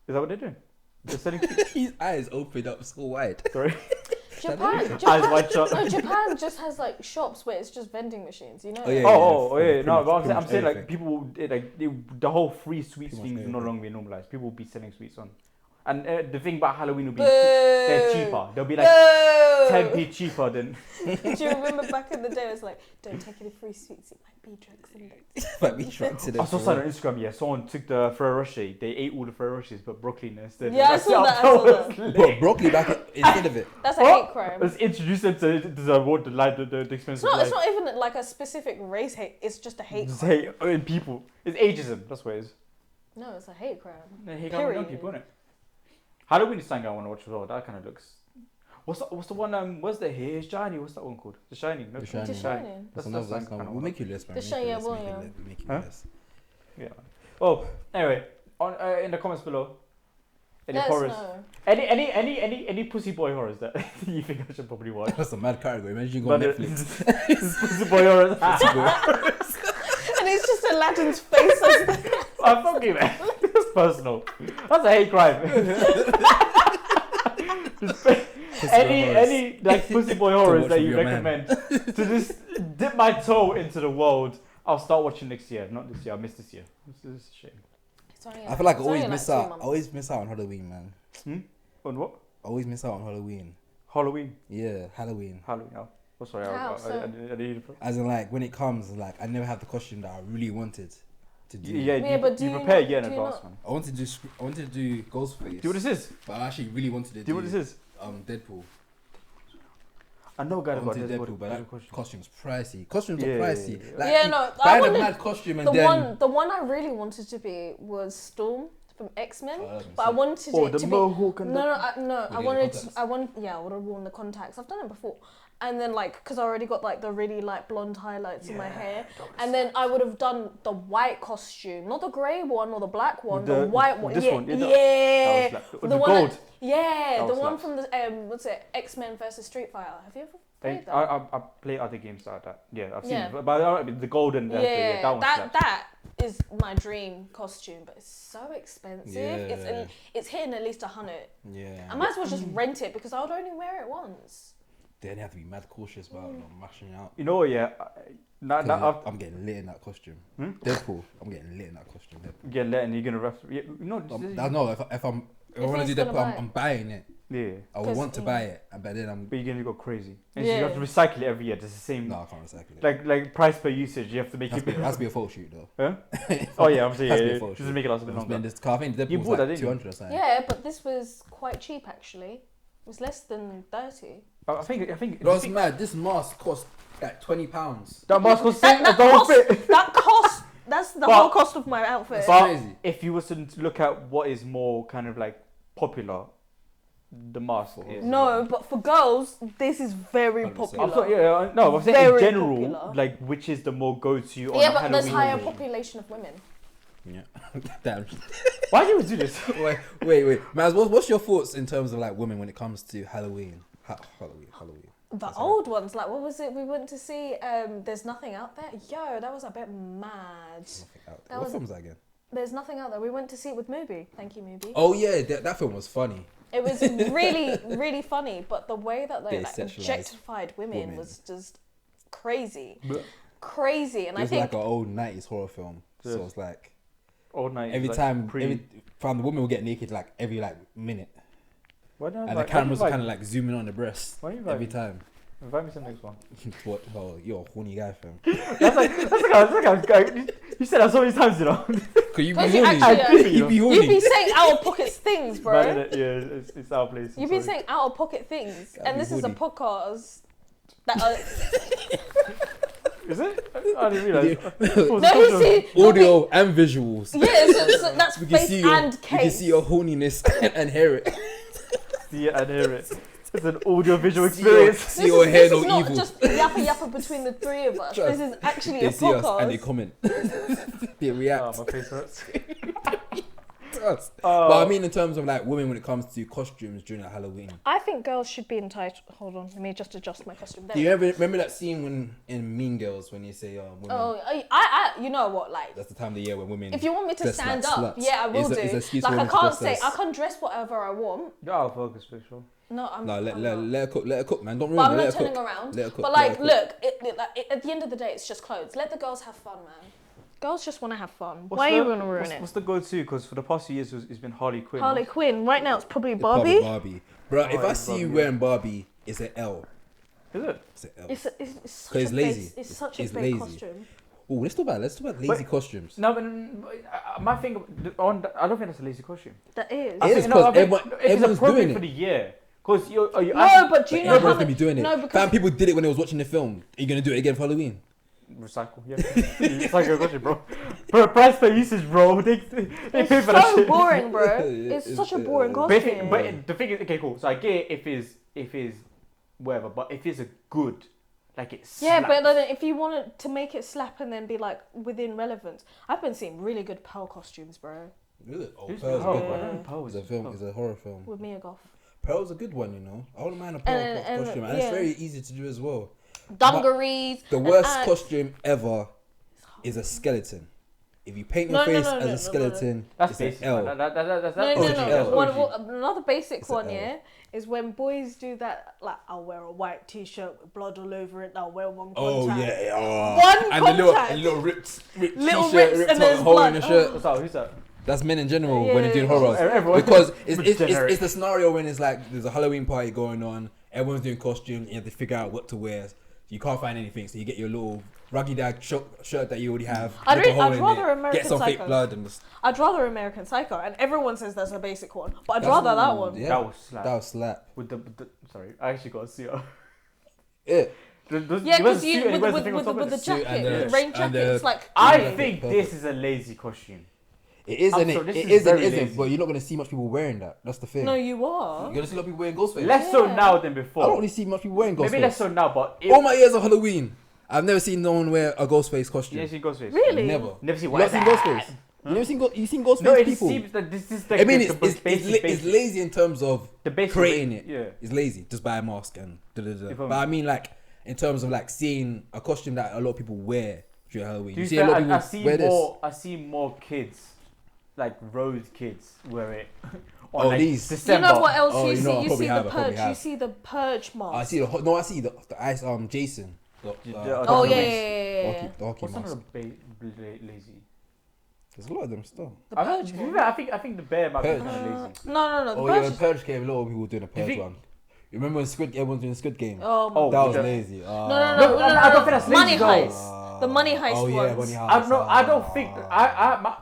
Is that what they're doing? They're selling. His eyes opened up so wide. Sorry. Japan, wide shut. no, Japan just has like shops where it's just vending machines, you know? Oh, yeah, Oh, yeah. pretty No, much- but pretty I'm much saying like everything. people, the whole free sweets Pretty much thing will no everything. longer be normalized. People will be selling sweets on. And the thing about Halloween will be Boo. they're cheaper. They'll be like Boo. 10p cheaper than. Do you remember back in the day it was like, don't take any free sweets, it might be drugs in it. But we tried to I saw something on Instagram. Yeah, someone took the Ferrero Rocher. They ate all the Ferrero Rochers, but broccoli instead. Yeah, I saw that. Put broccoli back instead of it. That's a hate crime. Let's introduce them to the expensive It's not, life. it's not even like a specific race hate, it's just a hate Just crime. hate in people. It's ageism. That's what it is. No, it's a hate crime. They hate young Period. people, innit? Halloween is something I want to watch as well. That kind of looks. What's the one? What's the Here's Shiny? What's that one called? The Shining. No, The Shining. The Shining. That's That's another. something That's kinda another. We'll wanna- make you list, man. The We'll Shining, make you yeah, list, well, we'll make you Huh? list. Yeah. Oh, anyway, on in the comments below, any Let us horrors? know. Any pussy boy horrors that you think I should probably watch? That's a mad category. Imagine you go on But Netflix. pussy boy horrors. And it's just Aladdin's face. Oh, fuck you, man. That's personal. That's a hate crime. any like pussy boy horrors watch that with you your man. recommend to just dip my toe into the world. I'll start watching next year. Not this year. I missed this year. This is a shame. It's only I feel like I it's always only miss 2 out. I months. always miss out on Halloween, man. On what? I always miss out on Halloween. Halloween. Yeah, Halloween. Halloween. Oh sorry. How I so? didn't. As in, like, when it comes, like, I never have the costume that I really wanted to do. Yeah, Yeah, but do you you prepare a not- year in do you advance, not- man. I wanted to do Ghostface. Do you know what this is? But I actually really wanted to Do you know what this is? Deadpool. I know a guy I that got wanted Deadpool, Deadpool, but that costume. costume's pricey. Costumes Yeah, are yeah, pricey. yeah. Like, Yeah, no, I buying a wanted mad costume and The then one I really wanted to be was Storm from X-Men, Oh, but I wanted Oh, it the to be mohawk and no, I With the wanted contacts. I would have worn the contacts. I've done it before. and then like because I already got like the really like blonde highlights in my hair, and then I would have done the white costume, not the grey one or the black one, the white one. This yeah, one, yeah, the the one gold. the was one like- from the what's it, X-Men versus Street Fighter. Have you ever played that? I play other games like that. Yeah, I've seen Yeah. it. But the golden, Yeah, that one slaps. that is my dream costume, but it's so expensive. Yeah. It's hitting at least 100. Yeah. I might as well just rent it because I would only wear it once. Then you have to be mad cautious about not mashing out. You know what? Yeah, 'Cause I'm getting lit in that costume. Hmm? Deadpool. I'm getting lit in that costume. Deadpool. get let and you're gonna ref. Yeah, no, I know if I want to he's do gonna Deadpool, buy it. I'm buying it. yeah, I would 'Cause, want to buy it, but then I'm. but you're gonna go crazy. And Yeah. you have to recycle it every year. It's the same. No, I can't recycle it. Like price per usage, you have to make Has it. to be, has to be a photo shoot though. Huh? Oh yeah, I'm saying Has to be yeah. a photo Just shoot. make it last a bit I'm longer. spending this car. I think You Deadpool's bought that, like didn't you? 200 or something. Yeah, but this was quite cheap actually. It was less than 30. I think. That's mad. This mask cost like £20. That mask was That, the whole fit. that cost. That's the But- whole cost of my outfit. It's But crazy. if you was to look at what is more kind of like popular, the mask is. No, but for girls, this is very 100%. I'm popular. sorry, yeah, no, I'm saying in Very general, popular. like which is the more go-to on Yeah, a but there's Halloween higher occasion? population of women. Yeah. Damn. Why do you always do this? wait. Maz, what's your thoughts in terms of like women when it comes to Halloween? Halloween. The That's old ones, like what was it? We went to see. There's nothing out there. Yo, that was a bit mad. Nothing out That there. What was- film's that again? There's nothing out there. We went to see it with Mubi. Thank you, Mubi. Oh yeah, that film was funny. It was really, really funny, but the way that they They like, sexualised objectified women women. was just crazy, But crazy. And it I was think like an old 90s horror film. So Yeah. it was like Old night. every like, time, pre- the woman would get naked like every like minute, Why don't I and the invite- cameras why were do you kind of like zooming on the breast Why you invite every me? time. Invite me to the next one. What? Oh, you're a horny guy, fam. That's like you said that so many times, you know. Could you be Because you horny? actually, You be you horny. be saying out of pocket things, bro. But, yeah, it's our place. I'm You've been sorry. saying out of pocket things, Gotta and be this is a woody. podcast that are. Is it? I didn't realize. No, you see, Audio and visuals. yeah, so that's We can face see your, and we case. can see your horniness and hear it. See it and hear it. It's an audio visual See your, experience. see your hair this no is not evil. just yappa between the three of us. Trust. This is actually They a see us and they podcast. comment. They Oh, react. my face hurts. Trust. Oh. But I mean, in terms of like women when it comes to costumes during Halloween. I think girls should be entitled. Hold on, let me just adjust my costume. There Do we you go. ever remember that scene when in Mean Girls when you say women? Oh, I, you know what? Like, That's the time of the year when women. if you want me to dress stand like up, sluts. yeah, I will It's do. an excuse Like, for I women to can't dress say as- I can dress whatever I want. You're out of focus, for sure. No, I'm. No, I'm let not. her cook, man. Don't ruin But I'm it. not Let her turning cook. around. Let her cook. But let like, her cook. look, at the end of the day, it's just clothes. Let the girls have fun, man. Girls just want to have fun. What's Why the- are you gonna ruin it? What's the go-to? Because for the past few years, it's been Harley Quinn. Harley Quinn. Right now, it's probably It's Barbie. Barbie. Bro, if Oh, I it's see you Barbie, wearing Barbie, it's an L. Is it? It's an L. It's such 'Cause it's a lazy. Base, it's such a It's big lazy. costume. Oh, let's talk about lazy But- costumes. No, but my thing I don't think that's a lazy costume. That is. It I is think- 'cause I think everyone- if it's everyone's appropriate doing for it. the year. Because you're No, but do you know how Everyone's gonna many? be doing it. No, because Fam, people did it when they was watching the film. Are you gonna do it again for Halloween? recycle. Yeah, recycle your question, bro. Bro, price per usage, bro. They pay it's for that so shit. boring, bro. It's- It's such a boring But, costume. but the thing is, okay, cool. So I get it if it's whatever, but if it's a good, like it's Yeah, but then if you wanted to make it slap and then be like within relevance, I've been seeing really good Pearl costumes, bro. Is it? Oh, Who's Pearl's a Pearl? good I one. don't know Pearl It's is. a film. It's a horror film. With Mia Goth. Pearl's a good one, you know. I wouldn't mind a Pearl And- costume, and yeah. it's very easy to do as well. Dungarees. The and worst ants. costume ever is a skeleton. If you paint your No, no, face no, as no, no, a skeleton, That's it's an basic. L. That's No, OG. Another basic It's an one, L. yeah, is when boys do that. Like, I'll wear a white t-shirt with blood all over it. I'll wear one Oh contact. yeah, oh. One and the contact. little ripped Little t-shirt, rips ripped and there's hole in blood. the shirt. What's that? Who's that? That's men in general Yeah, when they're doing yeah, horrors. Everyone- Because Generic. it's the scenario when it's like there's a Halloween party going on, everyone's doing costumes, you have to figure out what to wear. You can't find anything, so you get your little ruggy dad shirt that you already have. I'd rip a re- hole I'd in rather it, American get some fake Psycho. blood and just, I'd rather American Psycho, and everyone says that's a basic one, but I'd That's- rather that one. Yeah. That was slap. that was slap. With the sorry, I actually got a suit. Yeah. Yeah, He wears because a you suit and he with, wears with, thing on with, top with of the it. Suit jacket, and the the- rain and jacket, the- it's like I Yeah, think perfect. this is a lazy costume. It is, and sorry, it this is is and very isn't. lazy. But you're not gonna see much people wearing that. That's the thing. No, you are. You're gonna see a lot of people wearing Ghostface. Less so Yeah. now than before. I don't really see much people wearing Ghostface. Maybe less so now, but All my years of Halloween, I've never seen no one wear a Ghostface costume. you never seen Ghostface. Really? Never. Never seen You never seen Ghostface. Huh? You never seen you seen Ghostface No, it people. seems that this is like I mean, the it's basic. lazy in terms of The basic creating way- it. yeah. It's lazy. Just buy a mask and You feel But me? I mean, like in terms of like seeing a costume that a lot of people wear during Halloween. To You be see a fair, lot of I people see wear more. I see more kids, like road kids, wear it. On Oh, like these. December. You know what else Oh, you you know, I see? You probably see have, the I probably purge. You have. see the purge mask. this. I see I see the ice Jason. Oh, Oh the yeah, mask. yeah. The hockey What's mask. another lazy? There's a lot of them still. The I, don't, purge to be one. fair, I think the bear might Purge. be kind of lazy. No. The Oh purge. yeah, when Purge came, a lot of people were doing a Purge think- one. You remember when everyone's doing Squid Game? Oh my Oh, That was the- lazy. No, No, I don't think that's Money lazy, though. heist. The money heist Oh yeah, ones. money heist. I don't think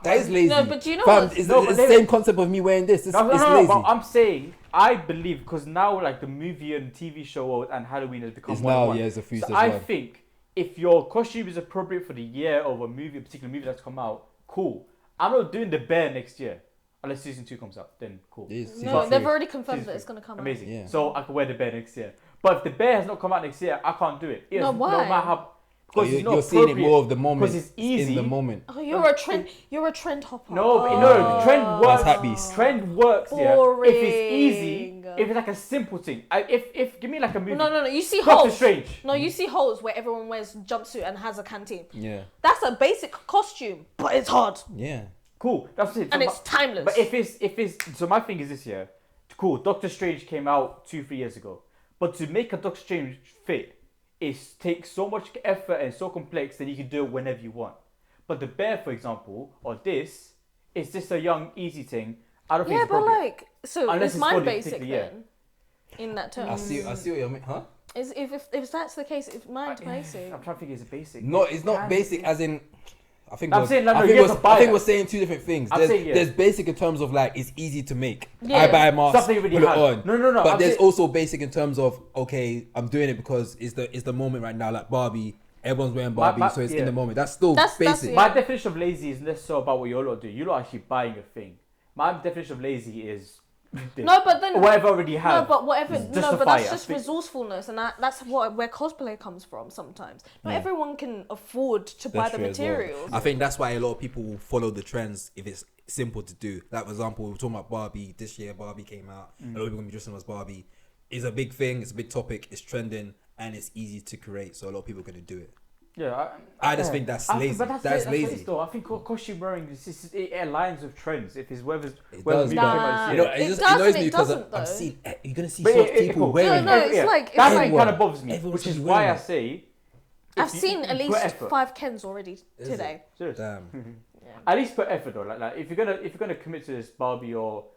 That is lazy. No, but do you know Fam, what? It's, No, it's but the they- same concept of me wearing this. It's No, lazy. but I'm saying I believe because now like the movie and TV show world and Halloween has become It's one in now, one. yeah, it's a fuse So as I well. think if your costume is appropriate for the year of a movie, a particular movie that's come out, cool. I'm not doing the bear next year unless season 2 comes out. Then cool. It is season No, three. they've already confirmed Season that it's three. gonna come Amazing. Yeah. So I can wear the bear next year. But if the bear has not come out next year, I can't do it. No, why? No matter how. Oh, Because it's not you're seeing it appropriate. more of the moment. 'Cause it's easy. in the moment. out. Oh, you're a trend hopper. No, but Oh. no, trend works. That's Happy's. Trend works, yeah. If it's easy, Boring. if it's like a simple thing. If give me like a movie. No. You see Doctor holes. Strange. No, you see holes where everyone wears jumpsuit and has a canteen. Yeah. That's a basic costume, but it's hard Yeah. Cool, that's it. and So it's timeless. But if it's so my thing is this year, cool. Doctor Strange came out 2-3 years ago, but to make a Doctor Strange fit, it takes so much effort and so complex that you can do it whenever you want. But the bear, for example, or this, is just a young, easy thing. I don't think yeah, it's but appropriate. like, so Unless it's it's mine for the basic particular year. then. In that term, I see what you mean. Huh? Is if that's the case, if mine's basic. I'm trying to think it's a basic. No, it's not Can basic be. as in. I think I'm we're- saying, no, I you think have we're- to buy I think that. we're saying two different things. I'm There's, saying, yeah. there's basic in terms of like it's easy to make. Yeah. I buy a mask, Something you already put it have. on. No, But I'm there's saying- also basic in terms of okay, I'm doing it because it's the moment right now. Like Barbie, everyone's wearing Barbie, my- so it's yeah. in the moment. That's still That's- basic. yeah. My definition of lazy is less so about what you lot do. You lot are actually buying a thing. My definition of lazy is this. No, but then Or whatever I already have. No, but whatever. Just No, but justify that's it. just I think- resourcefulness, and that's where cosplay comes from. Sometimes not Yeah. everyone can afford to buy the true as well. materials. I think that's why a lot of people will follow the trends if it's simple to do. Like for example, we were talking about Barbie this year. Barbie came out. A lot of people gonna be dressing as Barbie. It's a big thing. It's a big topic. It's trending and it's easy to create. So a lot of people are gonna do it. Yeah, I just think that's lazy. But That's it, lazy. It is, though. I think costume wearing it aligns with trends. If it's whether It whether does, we but- came out You this know, year. it just doesn't, annoys me it because doesn't, I've though. seen you're gonna see But so much it- people cool. wearing No, it. it's like- it's that's like- what kind of bothers me, Everyone's which is just why wearing I it. say I've if you- seen at put least effort. 5 Kens already Is today. Serious. Damn. At least put effort though. Like if you're gonna commit to this Barbie or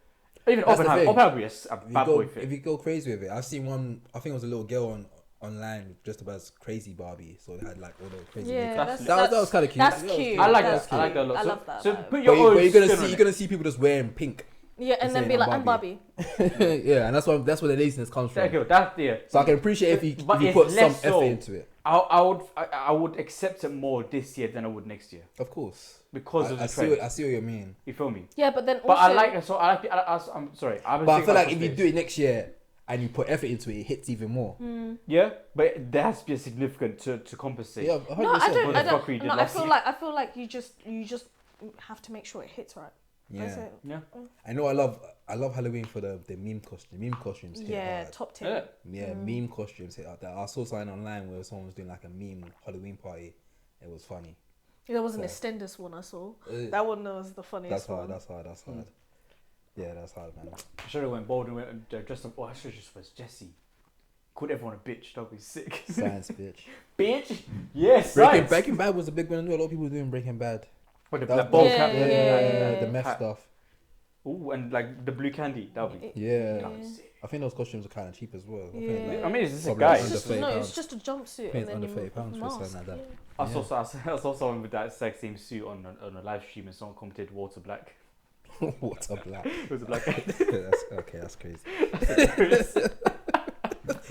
even That's the Oppenheimer, thing. Oppenheimer is a If you bad go- boy If fit. you go crazy with it, I've seen one. I think it was a little girl online just about as crazy Barbie, so it had like all the crazy. Yeah, makeup. that's, that was kind of cute. That's That was cute. I like That's that. I like that a cute. lot. I So- love that. So vibe. put your But, own but you're gonna spin see on you're it. gonna see people just wearing pink. Yeah, and then saying be I'm like, I'm Barbie. Yeah, and that's where the laziness comes from. Okay, that's yeah. So I can appreciate if you But if you it's put some less effort so. into it. I would accept it more this year than I would next year Of course, because of I the see trend. I see what you mean. You feel me? Yeah, but then also. But I like so I like the, I'm sorry. I But I feel like if you do it next year and you put effort into it, it hits even more. yeah, but there has to be a significant to compensate. Yeah, 100%. No, I don't. What I the fuck we don't. did No, I last feel year. like you just have to make sure it hits right. That's Yeah. it. Yeah. I know I love Halloween for the meme costume. Meme costumes hit Yeah, hard. top Yeah. tip. Yeah, meme costumes hit out there. I saw something online where someone was doing like a meme Halloween party. It was funny. There was an So- extenders one I saw. Uh, That one was the funniest That's hard. one. That's hard. That's hard. Yeah, that's hard, man. I should have went bold and went dressed up. Oh, I should have just was Jesse. Called everyone a bitch. That'd be sick. Science, bitch. Bitch. Yes. Breaking Bad was a big one. I knew a lot of people were doing Breaking Bad. But the That black was- ball Yeah, cap. yeah. The meth Hat. stuff. Ooh, and like the blue candy. That'd be. Yeah. That'd be sick. I think those costumes are kind of cheap as well. I Yeah. think like, I mean, it's just a Probably guy. It's under just, £30 no, pounds. it's just a jumpsuit think and it's then under you £30 for something mask. like that. Yeah. I saw someone with that exact same suit on a live stream and someone commented water black. What's up, black? It was a black. That's okay. That's crazy.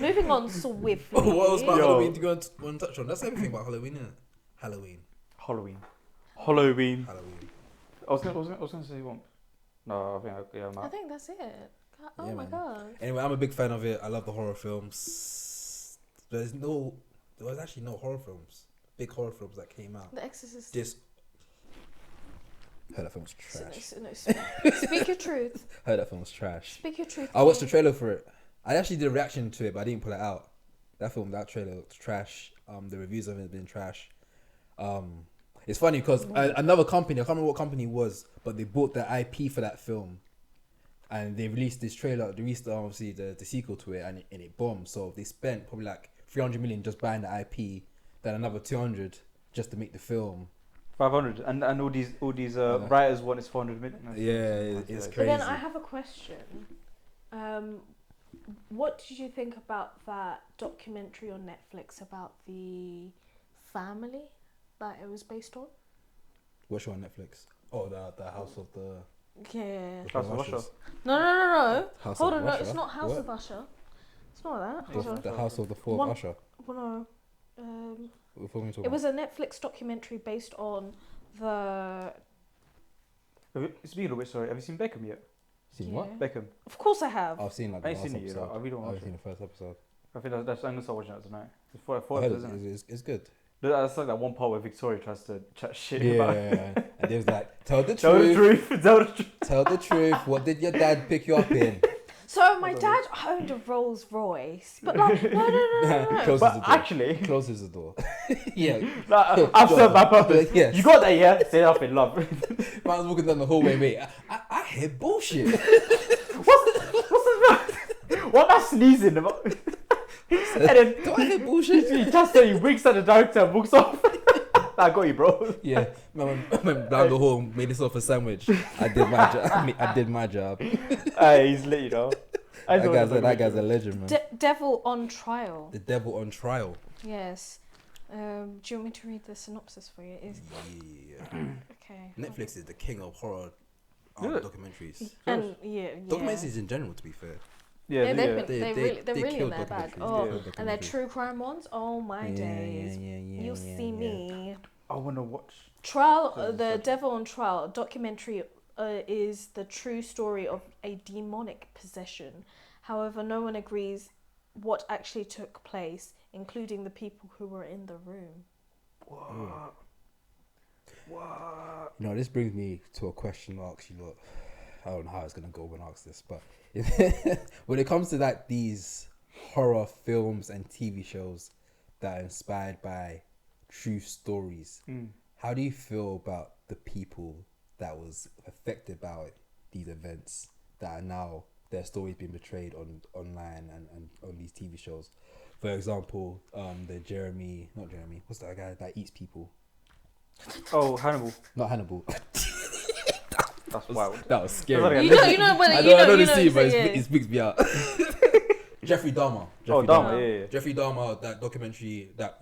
Moving on swiftly. What else about Yo. Halloween do you want to touch on? That's everything about Halloween, isn't it? Halloween. Halloween. Halloween. Halloween. I was gonna say one. No, I think I'm I not. think that's it. Oh Yeah, my man. god. Anyway, I'm a big fan of it. I love the horror films. There was actually no horror films, big horror films that came out. The Exorcist. Just heard that film was trash. Speak your truth. Heard that film was trash. Speak your truth. I watched the trailer for it. I actually did a reaction to it, but I didn't pull it out. That trailer looked trash. The reviews of it have been trash. It's funny because another company, I can't remember what company it was, but they bought the IP for that film, and they released this trailer. They released obviously the sequel to it, and it bombed. So they spent probably like 300 million just buying the IP, then another 200 just to make the film. 500, and all these writers want is 400 million. Yeah, it's But crazy. then I have a question. What did you think about that documentary on Netflix about the family that it was based on? What show on Netflix? Oh, the House of the. Yeah. House of Usher. No. House Hold of on, no, Usher? it's not House What? of Usher. It's not that. Hold on. The House of the Fourth One- Usher. Well, no. What are we talking It was a Netflix documentary based on the. Speaking of which, sorry, have you seen Beckham yet? Seen what? Yeah. Beckham. Of course I have. I've seen like I the ain't last seen it yet. episode. I really want I've to watch seen it. the first episode. I think I'm gonna start watching that tonight. It's four I heard episodes, isn't it? it's good. That's like that one part where Victoria tries to chat shit Yeah, about. and they was like, tell the Tell the truth, truth. Tell the truth. tell the truth. What did your dad pick you up in? So my dad owned a Rolls Royce, but like no. Closes But the door. actually, Closes the door. Yeah. I've served my purpose. Yes. You got that, yeah? Say up in love. Man was walking down the hallway, mate. I hear bullshit. What am I sneezing about? And then Do I hear bullshit? he just he winks at the director and walks off. I got you, bro. Yeah. Man went down the hall, made himself a sandwich. I did my job. I did my job. He's lit, you know. That guy's a legend, man. Devil on Trial. The Devil on Trial. Yes. Do you want me to read the synopsis for you? Yeah. Okay. Netflix is the king of horror Yeah. documentaries. And yeah. Documentaries in general, to be fair. Yeah, They're yeah. really in kill their bag. documentaries. Oh, They kill and their documentaries. true crime ones. Oh my days. You'll see me. I want to watch. Trial, So the such- Devil on Trial documentary is the true story of a demonic possession. However, no one agrees what actually took place, including the people who were in the room. What? What? You know, this brings me to a question to ask you lot. I don't know how it's gonna go when I ask this, but when it comes to like these horror films and TV shows that are inspired by true stories, how do you feel about the people that was affected by these events that are now their stories being portrayed online and on these TV shows? For example, what's that guy that eats people? Oh, Hannibal. Not Hannibal. That's wild. That was scary. That's like a You know, but I you know, know you the know, scene, but yeah. it freaks me out. Jeffrey Dahmer. Oh, Dharma, yeah. Jeffrey Dahmer, that documentary, that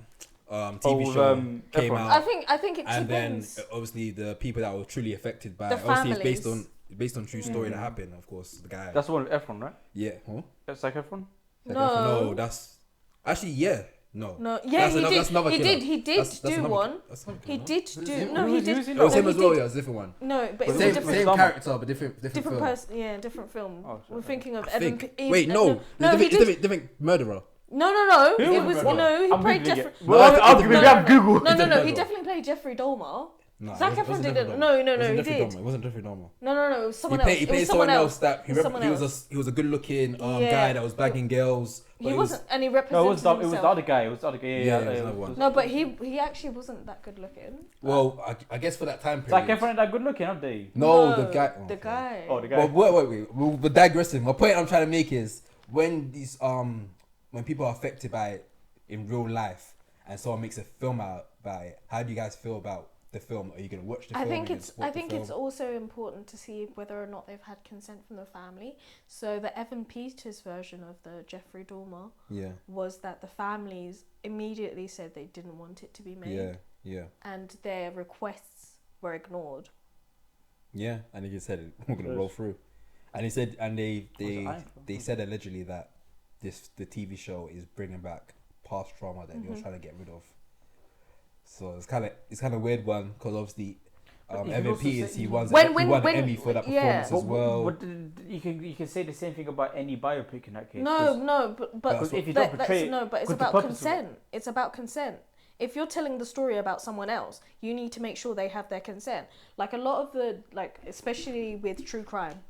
TV Oh, show Efron. came out, I think it and then depends. obviously the people that were truly affected by The obviously it's families. based on true story that happened. Of course, the guy. That's the one with Efron, right? Yeah. Huh? That's like Efron? No. That's actually yeah. No. No, yeah, That's another he killer. did. He did That's do another- one. that's another He killer, did no? do. Who No, he was did. in It was No, him he as well. did- Yeah, it was a different one. No, but it was a Same different. Dahmer. character, but different Different film. person, yeah, different film. Oh, We're sorry. thinking of I Evan. think. P- Wait, no. no, he did. Different murderer. No. Who It was was the no. He I'm played Googling Jeffrey. it. Well, maybe no, we have Google. No. Murderer. He definitely played Jeffrey Dahmer. No, Zac it wasn't Efron Jeffrey didn't. Dahmer. No, It wasn't he Jeffrey did. Dahmer. It wasn't Jeffrey Dahmer. No. It was someone else. He It was played someone someone else else. that It was someone he else. was a good looking Yeah. guy that was bagging girls. He but wasn't, and he No, represented it was the himself. other guy. It was the other guy. Yeah, it was another one. No, but he actually wasn't that good looking. Well, I guess for that time Zac period. Efron ain't that good looking, aren't they? No, the guy. The okay. guy. Oh, the guy. Well, wait. We're digressing. My point I'm trying to make is when these when people are affected by it in real life and someone makes a film out about it, how do you guys feel about the film? Are you gonna watch the film? I think Are you it's. gonna I support the think film? it's also important to see whether or not they've had consent from the family. So the Evan Peters version of the Jeffrey Dahmer Yeah, was that the families immediately said they didn't want it to be made, yeah, and their requests were ignored. yeah. And he just said we're gonna roll through, and he said, and they said allegedly that the TV show is bringing back past trauma that they were trying to get rid of. So it's kind of weird one because obviously You can MVP also is say- he won When- he when- won when- an Emmy for that yeah. performance as well. You can say the same thing about any biopic in that case. No, but That's if you don't portray, but it's because the about purpose of it- consent. It's about consent. If you're telling the story about someone else, you need to make sure they have their consent. Like a lot of the especially with true crime,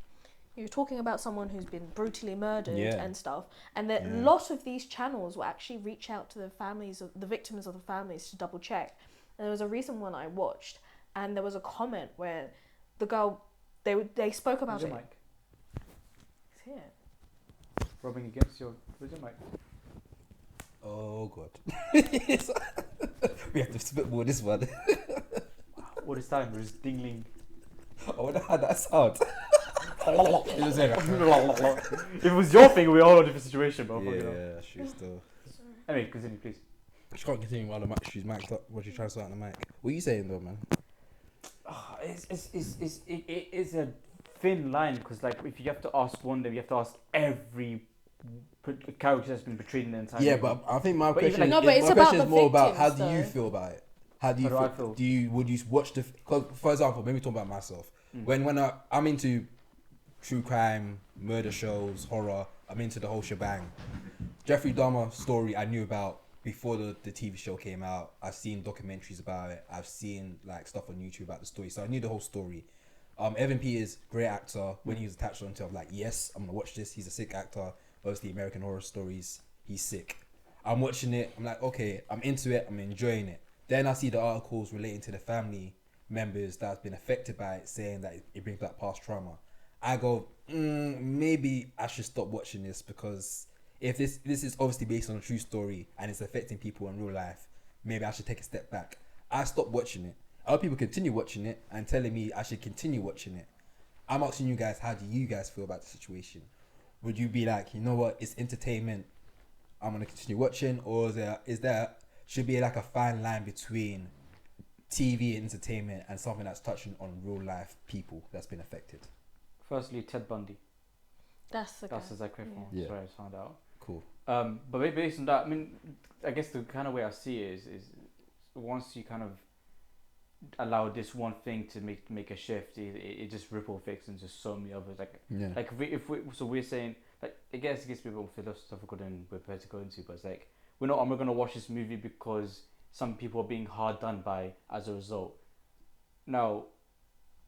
you're talking about someone who's been brutally murdered Yeah. and stuff, and that a Yeah. lot of these channels will actually reach out to the families of the victims of the families to double check. And there was a recent one I watched, and there was a comment where the girl they spoke about Where's it. your mic? It's here. Rubbing against your. Where's your mic? Oh god. We have to spitball this one. All this time, we're just dingling. I wonder how that sounds. It was like, If it was your thing, we're all in a different situation, but fuck it up. yeah, she's still. Anyway, continue, please. She can't continue while she's mic'd up. What you trying to say on the mic? What are you saying though, man? It's a thin line because, like, if you have to ask one, then you have to ask every character that's been portrayed in the entire. Yeah, movie. but I think my But even question. like- No, but it's my about question the is more about how victims, do you though. feel about it? How do you How do I feel? feel? Would you watch the? Cause for example, maybe talk about myself. When I'm into true crime, murder shows, horror. I'm into the whole shebang. Jeffrey Dahmer story I knew about before the TV show came out. I've seen documentaries about it. I've seen like stuff on YouTube about the story, so I knew the whole story. Evan P is great actor. When he was attached onto it, I'm like, yes, I'm gonna watch this. He's a sick actor. Obviously, American Horror Stories. He's sick. I'm watching it. I'm like, okay, I'm into it. I'm enjoying it. Then I see the articles relating to the family members that have been affected by it, saying that it brings back past trauma. I go, maybe I should stop watching this because if this is obviously based on a true story and it's affecting people in real life, maybe I should take a step back. I stopped watching it. Other people continue watching it and telling me I should continue watching it. I'm asking you guys, how do you guys feel about the situation? Would you be like, you know what, it's entertainment, I'm gonna continue watching, or is there should be like a fine line between TV entertainment and something that's touching on real life people that's been affected? Firstly, Ted Bundy. That's the guy. That's the Zac Efron. Yeah. That's where I found out. Cool. But based on that, I mean, I guess the kind of way I see it is once you kind of allow this one thing to make a shift, it just ripple effects into so many others. Like, Yeah. like we're saying, like, I guess it gets a bit more philosophical than we're prepared to go into, but it's like I'm not gonna watch this movie because some people are being hard done by as a result. Now,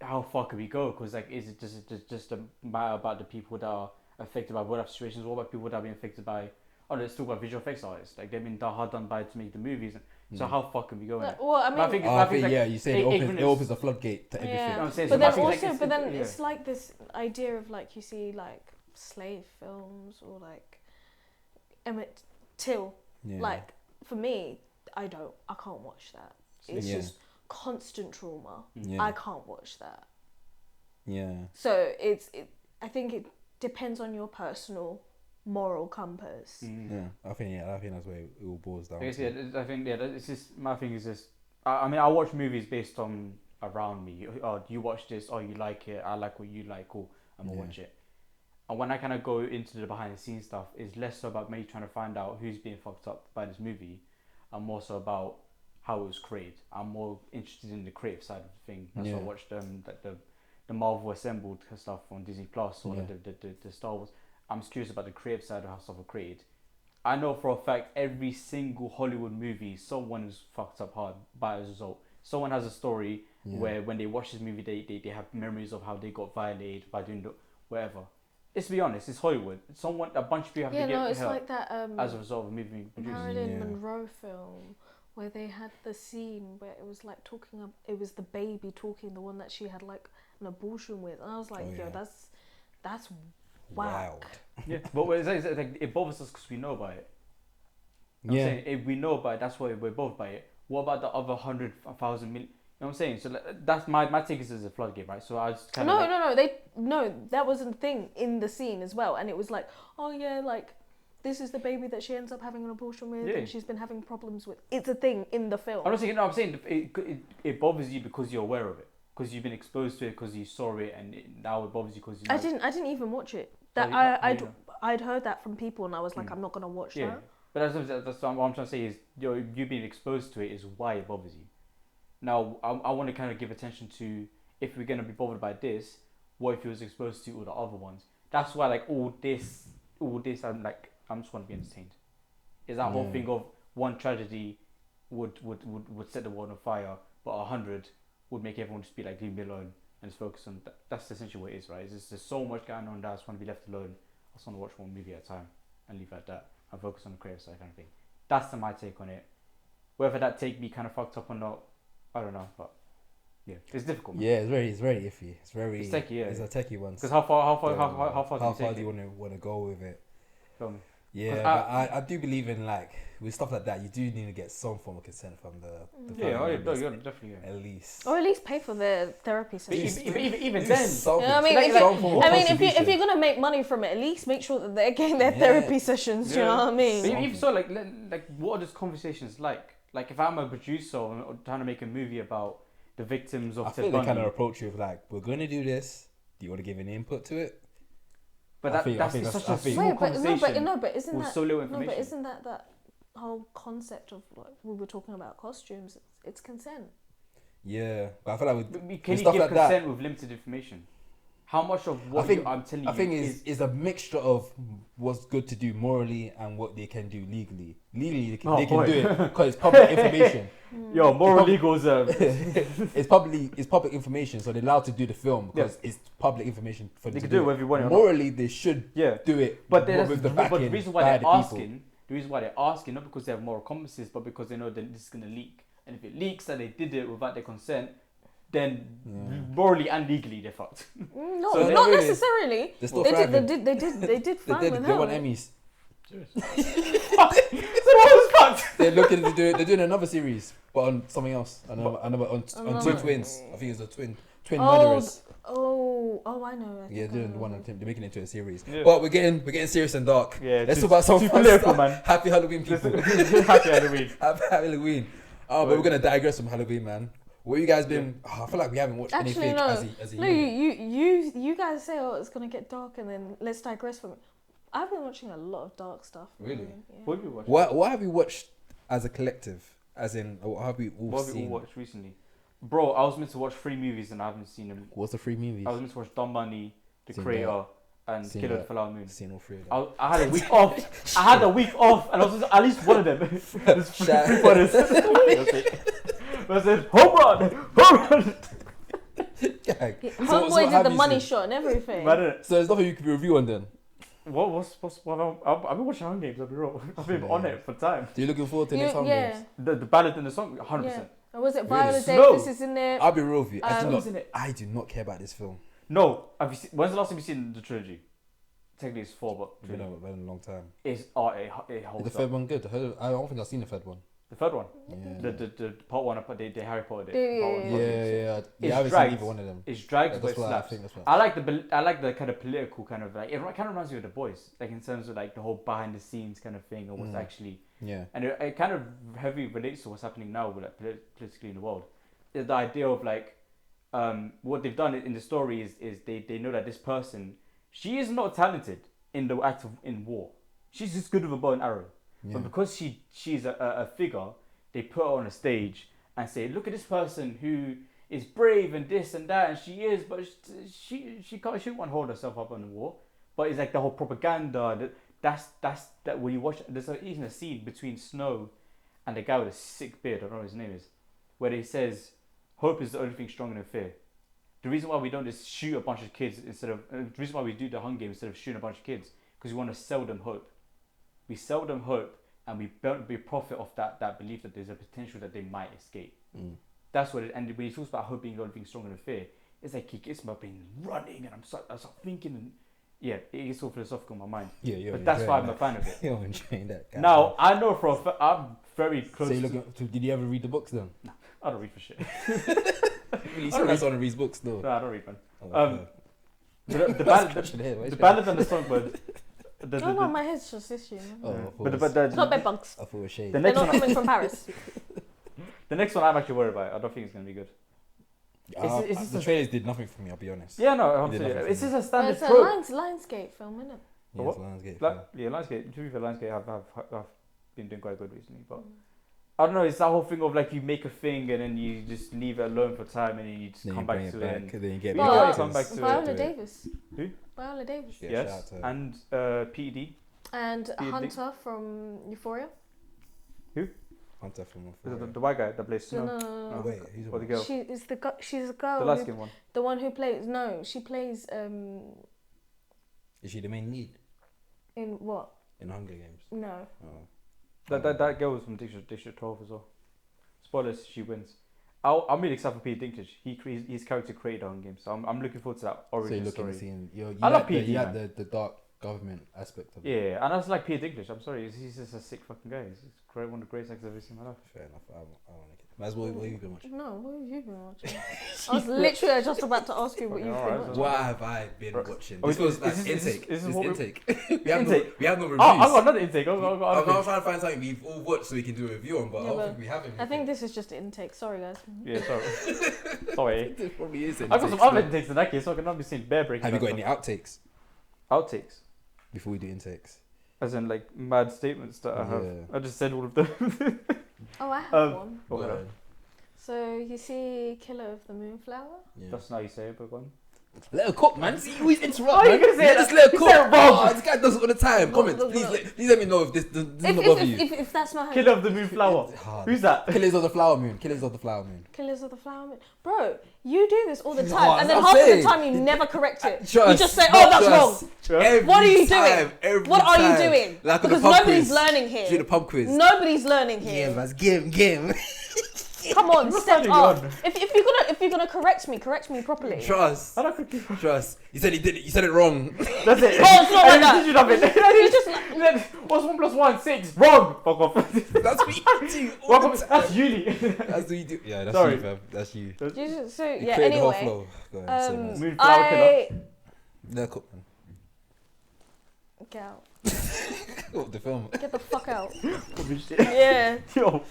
how far can we go? Because like, is it just a matter about the people that are affected by what situations? What about people that are being affected by? Oh, let's talk about visual effects artists. Like, they've been hard done by to make the movies. So how far can we go? In it? Well, I mean, I think like, yeah, you say it minutes- opens the floodgate to everything. yeah. I'm saying, But so then I think, like, also, it's- but then yeah. it's like this idea of like you see like slave films or like Emmett Till. Yeah. Like for me, I can't watch that. It's Yeah. just constant trauma. Yeah. I can't watch that. Yeah. So I think it depends on your personal moral compass. Yeah. I think that's where it all boils down. I guess, to. yeah, I think it's just my thing is just. I mean, I watch movies based on around me. Oh, you watch this? Oh, you like it? I like what you like. Cool, I'm gonna watch it. And when I kind of go into the behind the scenes stuff, it's less so about me trying to find out who's being fucked up by this movie, and more so about how it was created. I'm more interested in the creative side of the thing. That's why I watched the Marvel Assembled stuff on Disney Plus or the Star Wars. I'm just curious about the creative side of how stuff was created. I know for a fact every single Hollywood movie, someone is fucked up hard by as a result. Someone has a story where when they watch this movie, they have memories of how they got violated by doing whatever. Let's be honest, it's Hollywood. A bunch of people have to get it's hurt like that as a result of a movie being produced. Marilyn Monroe film where they had the scene where it was like it was the baby talking, the one that she had like an abortion with, and I was like, that's Wild. Yeah, but it's like, it bothers us because we know about it. You know what I'm saying? If we know about it, that's why we're bothered by it. What about the other 100,000 million? You know what I'm saying? So like, that's my take is as a floodgate, right? So I just kind of no, that wasn't a thing in the scene as well, and it was like, oh yeah, like this is the baby that she ends up having an abortion with, and she's been having problems with. It's a thing in the film. I'm not saying. No, I'm saying it bothers you because you're aware of it, because you've been exposed to it, because you saw it, and now it bothers you because you know. I didn't even watch it. That I'd heard that from people, and I was like, I'm not gonna watch that. But that's what I'm trying to say is you've been exposed to it is why it bothers you. Now, I want to kind of give attention to, if we're going to be bothered by this, what if he was exposed to all the other ones? That's why, like, all this, I'm just want to be entertained. Is that whole thing of one tragedy would set the world on fire, but 100 would make everyone just be like, leave me alone and just focus on that. That's essentially what it is, right? It's just, there's so much going on that I just want to be left alone. I just want to watch one movie at a time and leave it at that and focus on the creative side kind of thing. That's my take on it. Whether that take me kind of fucked up or not, I don't know, but yeah, it's difficult. Man. Yeah, it's very iffy. It's techie. Yeah, it's a techie one. Because how far do you want to go with it? Tell me. Yeah, but I do believe in, like, with stuff like that, you do need to get some form of consent from the family members, you're definitely at least, or at least pay for their therapy sessions. Even then, I mean, if you're gonna make money from it, at least make sure that they're getting their therapy sessions. You know what I mean? Even so, like, what are those conversations like? Like, if I'm a producer or trying to make a movie about the victims of Ted Bundy, they kind of approach you with, like, we're going to do this. Do you want to give an input to it? But that's such a small conversation. But isn't that so little information? No, but isn't that whole concept of, like, we were talking about costumes? It's consent. Yeah, but I feel like can you give like consent that, with limited information? How much of what I'm telling you? I think is a mixture of what's good to do morally and what they can do legally. Legally, they can do it because it's public information. Yo, moral legals. It's public information, so they're allowed to do the film because it's public information for them. They can do it whether you want it or morally, they should do it. But the reason why they're asking, not because they have moral compasses, but because they know that this is gonna leak, and if it leaks and they did it without their consent, then morally and legally they're fucked. No, so not necessarily. They did fine with They won Emmys. They're looking to do it. They're doing another series, but on something else. On two twins. I think it's a twin murderers. I know. Yeah, they're doing one. They're making it into a series. Yeah. But we're getting serious and dark. Yeah, let's talk about some fun stuff. Man. Happy Halloween, people. Happy Halloween. Happy Halloween. But we're gonna digress from Halloween, man. What you guys been? I feel like we haven't watched anything as a unit. You guys say, oh, it's gonna get dark, and then let's digress from it. I've been watching a lot of dark stuff. Really? Yeah. What have you watched? What have you watched as a collective? As in, what have we all seen? What have you all watched recently? Bro, I was meant to watch 3 movies and I haven't seen them. What's the 3 movies? I was meant to watch Dumb Money, The Creator, and Killer of the Flower Moon. Seen all 3 of them. I had a week off. I had a week off, and I was at least one of them. There's 3 pointers. I said, home run! Homeboy did the money shot and everything. So there's nothing you can review on then? What I've been watching Hunger Games, I'll be real. I've been on it for time. So you're looking forward to next Hunger Games? The ballad and the song, 100%. Yeah. Or was it Viola Davis is in there? I'll be real with you. I do not care about this film. No. When's the last time you've seen the trilogy? Technically it's 4, but... It's been a long time. It holds Is the third one good? I don't think I've seen the third one. The third one? Yeah. The part 1, the Harry Potter. Yeah, I haven't seen either one of them. It's dragged, but it slaps. I like the kind of political kind of, like, it kind of reminds me of The Boys, like, in terms of, like, the whole behind the scenes kind of thing, or what's actually... Yeah. And it kind of heavily relates to what's happening now, with, like, politically in the world. The idea of, like, what they've done in the story is they know that this person, she is not talented in the act of in war. She's just good with a bow and arrow. Yeah. But because she's a figure, they put her on a stage and say, look at this person who is brave and this and that, and she is, but she shouldn't want to hold herself up on the war. But it's like the whole propaganda. That when you watch, there's even a scene between Snow and the guy with a sick beard, I don't know what his name is, where he says, hope is the only thing stronger than fear. The reason why we don't just shoot a bunch of kids the reason why we do the Hunger Games instead of shooting a bunch of kids, because we want to sell them hope. We sell them hope, and we profit off that belief that there's a potential that they might escape. That's what it. And when he talks about hope being the only thing stronger than fear, it's like he gets my brain running, and I start thinking, and it gets all philosophical in my mind. Yeah, but that's why I'm a fan of it. You're enjoying that. Now I know for a fact I'm very close. So did you ever read the books then? No, I don't read for shit. You said that's one reads books though. No, I don't read, man. The ballad and the songbird. No, my head's just this year. It's not bed bugs. I thought it was shade. They're not coming from Paris. The next one I'm actually worried about. I don't think it's going to be good. The trailers did nothing for me, I'll be honest. Yeah, no, absolutely. It's just a standard It's a Lionsgate film, isn't it? Yeah, it's Lionsgate film. Yeah, Lionsgate. To be fair, Lionsgate have been doing quite good recently. But I don't know. It's that whole thing of like you make a thing and then you just leave it alone for time and then you just Then come you back bring to it it. back, And then you get Well, the yeah, actors come back to it. Viola do it. Davis. Who? Viola Davis. Yeah, Yes, shout out to her. and PED. And P.E.D. Hunter from Euphoria. Hunter from The white guy that plays No, Snow. no, no, no. Oh, wait, he's Or the a girl. She's a girl. The light skin one. The one who plays. No, she plays. Is she the main lead In what? in Hunger Games? No. Oh. That girl was from District 12 as well. Spoilers, she wins. I'm really excited for Peter Dinklage. His character created Hunger Games, so I'm looking forward to that So origin you're looking story. to see I love PD, you man. had the dark government aspect of it. Yeah, and I just like Peter Dinklage. I'm sorry, he's just a sick fucking guy. He's great, one of the greatest actors I've ever seen in my life. Fair enough. I want to get. Mas, what have you been watching? No, what have you been watching? I was literally just about to ask you what you've been Alright, watching. What have I been watching? Oh, This was is like this- intake. is this This what we- intake. We have Intake? we have no reviews. Oh, I've got another intake. I've got I'm other now things. trying to find something we've all watched so we can do a review on, but Yeah, I don't but think we have anything. I think this is just an intake. Sorry, guys. Yeah, sorry. Sorry. This probably is. I've got some other intakes in that case, so I can not be seen bear breaking. Have you got that any outtakes stuff. Outtakes? before we do intakes? As in, like, mad statements that I have. Yeah. I just said all of them. Oh, I have one. Go ahead. So you see Killer of the Moonflower? Yeah. That's not how you say it, but go on. Let her cook, man. See, you always interrupt. Oh, man. you're gonna say Yeah, that. just let her You cook. said it wrong. Oh, this guy does it all the time. No, Comments, no, please. no. Please let me know if this doesn't bother you. If that's not how Killer of the Moonflower. Hard. Who's that? Killers of the Flower Moon. Killers of the Flower Moon. Killers of the Flower Moon. Bro, you do this all the No, time, and then I'm half of saying. the time you never correct it. Trust, You just say, "Oh, that's trust. wrong." Every What are you time, doing? every What are you time. doing? Like on the Because pub nobody's quiz. learning Do here. the pub quiz. Nobody's learning here. Yeah, man. Game. Come on, What's step going up. on? If you're gonna correct me properly. Trust. I don't think you. Trust. You said he did it. You said it wrong. That's it. Oh, it's not like that. You nothing. You just like, What's 1 + 1? 6. Wrong. Fuck off. That's what you do. all Welcome. the time. That's Yuli. That's what you do. Yeah, that's Sorry. you, fam. That's you. you just, so You yeah. created the whole Anyway, flow. Go ahead. say that. Moonflower Killer. Let her cook, man. get out. Oh, the film. Get the fuck out. Shit. Yeah. Yo.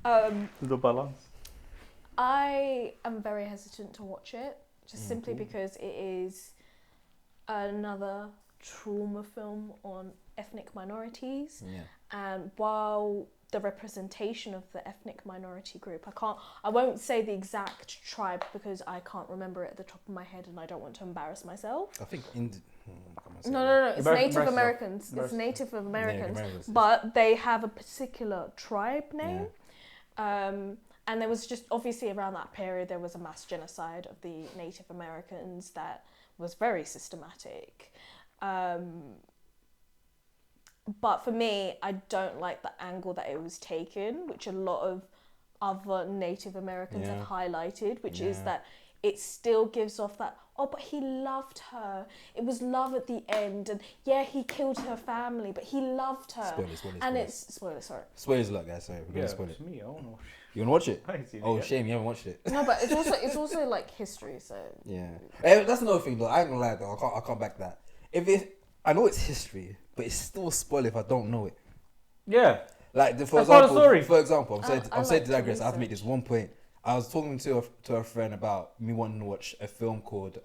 Um, The balance. I am very hesitant to watch it, just simply because it is another trauma film on ethnic minorities. Yeah. And while the representation of the ethnic minority group, I won't say the exact tribe because I can't remember it at the top of my head and I don't want to embarrass myself. I think No, it's Native American. Americans. It's American. Native Americans, Americans. but they have a particular tribe name. And there was just, obviously around that period, there was a mass genocide of the Native Americans that was very systematic. But for me, I don't like the angle that it was taken, which a lot of other Native Americans have highlighted, which is that it still gives off that, oh, but he loved her. It was love at the end. And yeah, he killed her family, but he loved her. Spoilers. And it's, sorry. Spoilers, look, guys. Sorry, we're gonna Yeah, spoil it. it's me. I don't know. You wanna watch it? I ain't seen it Oh, yet. shame you haven't watched it. No, but it's also like history, so. Yeah, that's another thing though. I ain't gonna lie though. I can't back that. I know it's history, but it's still a spoiler if I don't know it. Yeah. Like That's part of the story. For example, I I'm saying like to to digress. I have to make research. this one point. I was talking to a friend about me wanting to watch a film called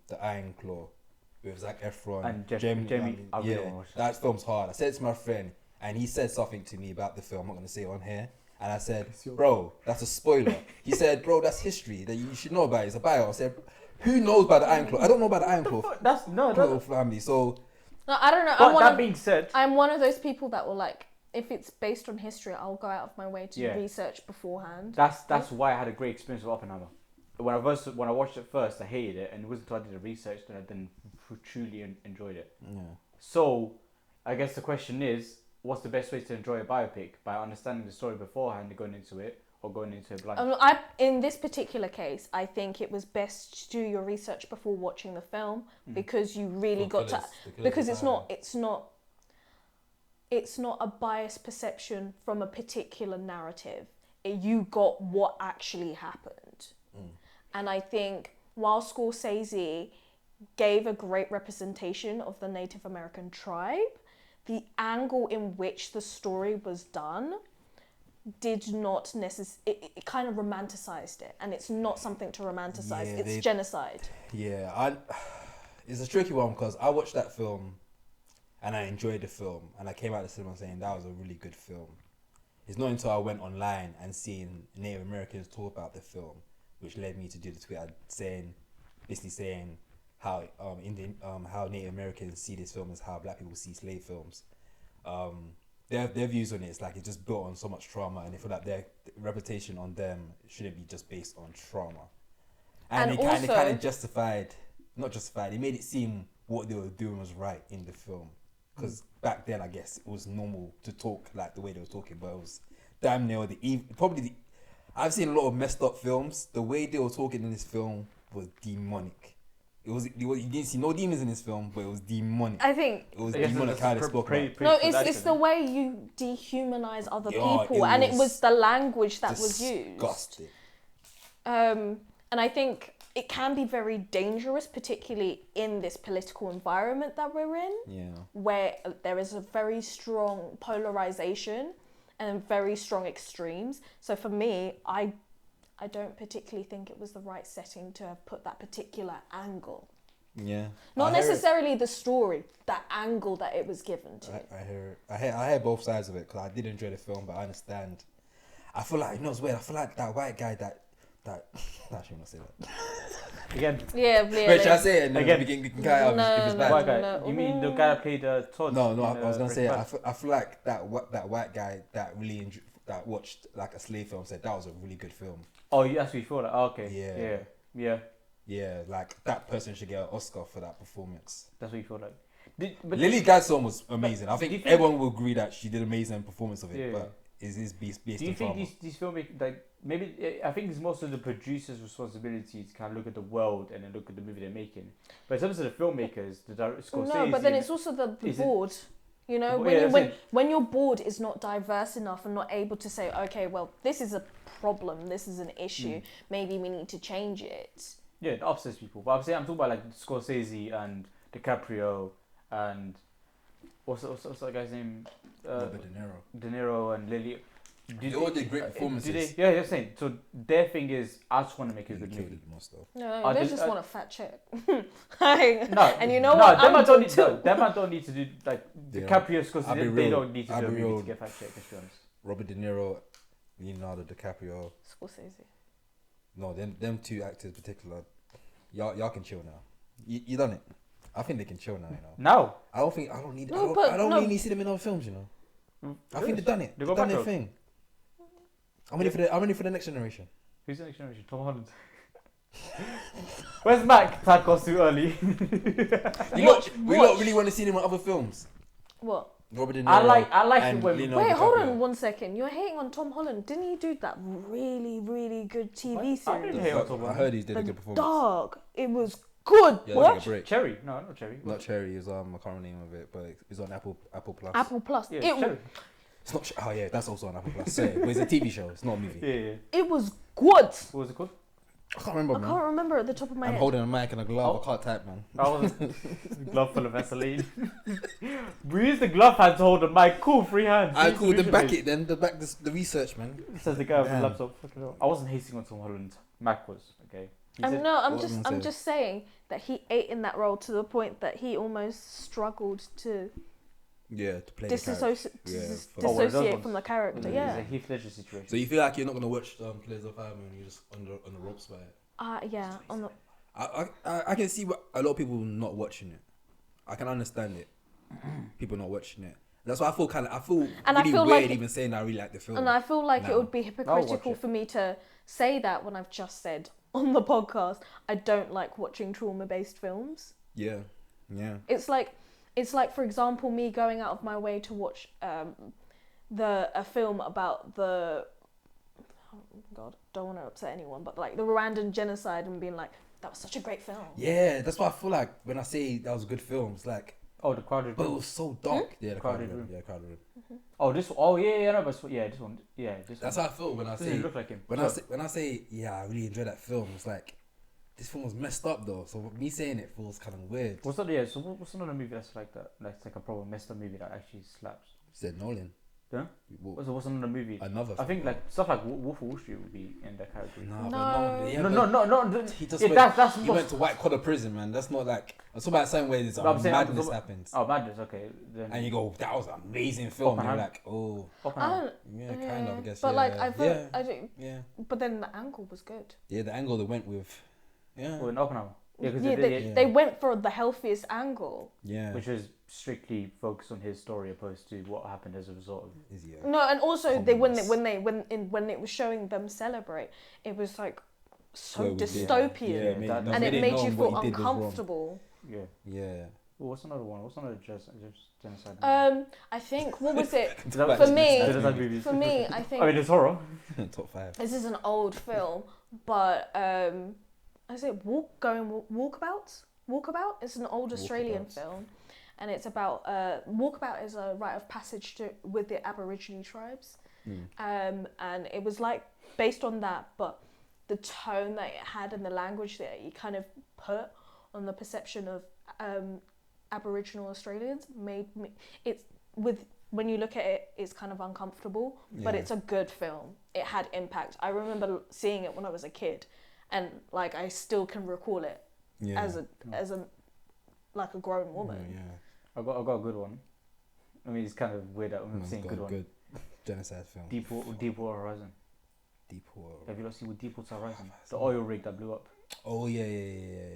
The Iron Claw with Zac Efron And Jamie. I really yeah, wanna watch that film's hard. I said it to my friend, and he said something to me about the film. I'm not gonna say it on here. And I said, bro, that's a spoiler. He said, bro, that's history that you should know about. It's a bio. I said, who knows about the Iron Claw? I don't know about the Iron Claw. That's no. Claw family. So No, I don't know. But that being said, I'm one of those people that will like, if it's based on history, I'll go out of my way to Yeah. research beforehand. that's why I had a great experience with Oppenheimer. When I watched it first, I hated it, and it wasn't until I did the research that I then truly enjoyed it. yeah. So, I guess the question is, what's the best way to enjoy a biopic? By understanding the story beforehand and going into it, or going into it blind? In this particular case, I think it was best to do your research before watching the film because you really got to, because it's not a biased perception from a particular narrative. You got what actually happened. And I think while Scorsese gave a great representation of the Native American tribe, the angle in which the story was done did not necessarily, it kind of romanticized it, and it's not something to romanticize. Yeah, it's genocide. Yeah, it's a tricky one because I watched that film and I enjoyed the film and I came out of the cinema saying that was a really good film. it's not until I went online and seen Native Americans talk about the film, which led me to do the tweet basically saying how how Native Americans see this film as how black people see slave films. Their views on it is like it's just built on so much trauma, and they feel like their reputation on them shouldn't be just based on trauma. And it kind of not justified. It made it seem what they were doing was right in the film, because back then I guess it was normal to talk like the way they were talking, but it was damn near I've seen a lot of messed up films. The way they were talking in this film was demonic. You didn't see no demons in this film, but it was demonic. I think it was demonic how they spoke about. No, it's the way you dehumanize other people, and it was the language that was used. Disgusting. And I think it can be very dangerous, particularly in this political environment that we're in, where there is a very strong polarization and very strong extremes. So for me, I don't particularly think it was the right setting to have put that particular angle. Yeah. Not necessarily the story, that angle that it was given to. I hear both sides of it, because I did enjoy the film, but I understand. I feel like, it's weird. I feel like that white guy that I shouldn't say that. Again. Yeah. Wait, should I say it? Again. We can cut out if it's bad. White guy. You mean the guy that played Todd? No. I was gonna say I feel like that white guy that really that watched like a slave film said that was a really good film. Oh, you actually feel that? Oh, okay. Yeah. Like that person should get an Oscar for that performance. That's what you feel like. Lily Gadsden was amazing. I think everyone will agree that she did an amazing performance of it. Yeah. But is this based do you on think these filmmakers, like, maybe I think it's most of the producer's responsibility to kind of look at the world and then look at the movie they're making. But in terms of the filmmakers, the Scorsese. No, but then it's also the board. You know, when your board is not diverse enough and not able to say, okay, well, this is a problem, this is an issue, maybe we need to change it. Yeah, it upsets people. But I'm talking about like Scorsese and DiCaprio and what's that guy's name? Robert De Niro and Lily. They all did great performances. Yeah, you're saying. So their thing is, I just want to make a good movie. No, they just want a fat check. No, and you know no, what? Them man don't need to do like DiCaprio, Scorsese. They don't need to do a movie to get fat check. Let's be honest. Robert De Niro, Leonardo DiCaprio, Scorsese. No, them two actors in particular, y'all can chill now. You done it. I think they can chill now. You know. Now. I don't really need to see them in other films. You know. I think they've done it. They've done their thing. I'm ready for the next generation. Who's the next generation? Tom Holland. Where's Mac? That got too early. We don't really want to see them in other films. What? Robert De Niro. I like it when. Wait, hold on 1 second. You're hating on Tom Holland. Didn't he do that really, really good TV series? I didn't hate on Tom Holland. I heard he did a good performance. Dog. It was good. Yeah, what? Cherry? No, not Cherry. Not Cherry. It was I can't remember the name of it, but it's on Apple Plus. Apple Plus. Yeah, Cherry. It's not. Oh yeah, that's also on Apple Plus. Sorry, but it's a TV show. It's not a movie. Yeah. It was good. What was it called? I can't remember. I can't remember at the top of my head. I'm holding a mic and a glove. I can't type, man. I was glove full of Vaseline. We use the glove hand to hold the mic. Cool, free hands. I cool. Then back it. Then the research, man. Says the guy with the laptop. I wasn't hating on Tom Holland. Mac was okay. I'm just saying that he ate in that role to the point that he almost struggled to. Yeah, to play dissociate from the character. Yeah. It's a Heath Ledger situation. So you feel like you're not gonna watch Pillars of Fire and you're just on the ropes by it? Yeah. On the. I can see a lot of people not watching it. I can understand it. People not watching it. That's why I feel really weird like even saying I really like the film. And I feel like it would be hypocritical for me to say that when I've just said on the podcast I don't like watching trauma-based films. Yeah. It's like, for example, me going out of my way to watch a film about the... Oh, God, don't want to upset anyone, but like the Rwandan genocide and being like, that was such a great film. Yeah, that's what I feel like when I say that was a good film. It's like... Oh, The Crowded Room. But it was so dark. Yeah, The Crowded Room. Yeah, Crowded Room. Mm-hmm. Oh, this... Oh, yeah, no, but... Yeah, this one. Yeah, this That's one. how I feel when I say... look like him. When I say, yeah, I really enjoyed that film, it's like... This film was messed up though, so me saying it feels kind of weird. What's another movie that's like that? That's like a proper messed up movie that actually slaps? Said Nolan. Yeah? What's another movie? Another. I think like stuff like Wolf of Wall Street would be in that category. No. No. He just He went to white collar prison, man. That's not like. I'm talking about something where there's madness happens. Oh, madness. Okay. Then And you go, that was an amazing film. You're like, yeah, kind of. I guess. But yeah, like yeah. I felt, I do. Yeah. But then the angle was good. Yeah, the angle they went with. Yeah. in Oppenheimer. Yeah, because They went for the healthiest angle. Yeah. which was strictly focused on his story opposed to what happened as a result of. Is he No, and also they when Communist. when it was showing them celebrate, it was like so Well, dystopian, yeah, and it made you feel what he did was wrong. uncomfortable. Yeah. Yeah. Well, what's another one? What's another genocide? I think what was it That- for me? genocide movies. For me, I think I mean, it's horror. Top 5. this is an old film, but is it Walkabout? Walkabout? It's an old Australian Walkabout. film, and it's about Walkabout is a rite of passage with the Aborigine tribes, and it was like based on that, but the tone that it had and the language that it kind of put on the perception of Aboriginal Australians made me when you look at it, it's kind of uncomfortable, but Yeah. it's a good film. It had impact. I remember seeing it when I was a kid, and like I still can recall it Yeah. as a like a grown woman. Yeah. I got a good one. I mean, it's kind of weird that I'm saying good one. Good genocide film. Deepwater Horizon. Deepwater. Have you not seen with Deepwater Horizon? The oil rig that blew up. Oh yeah.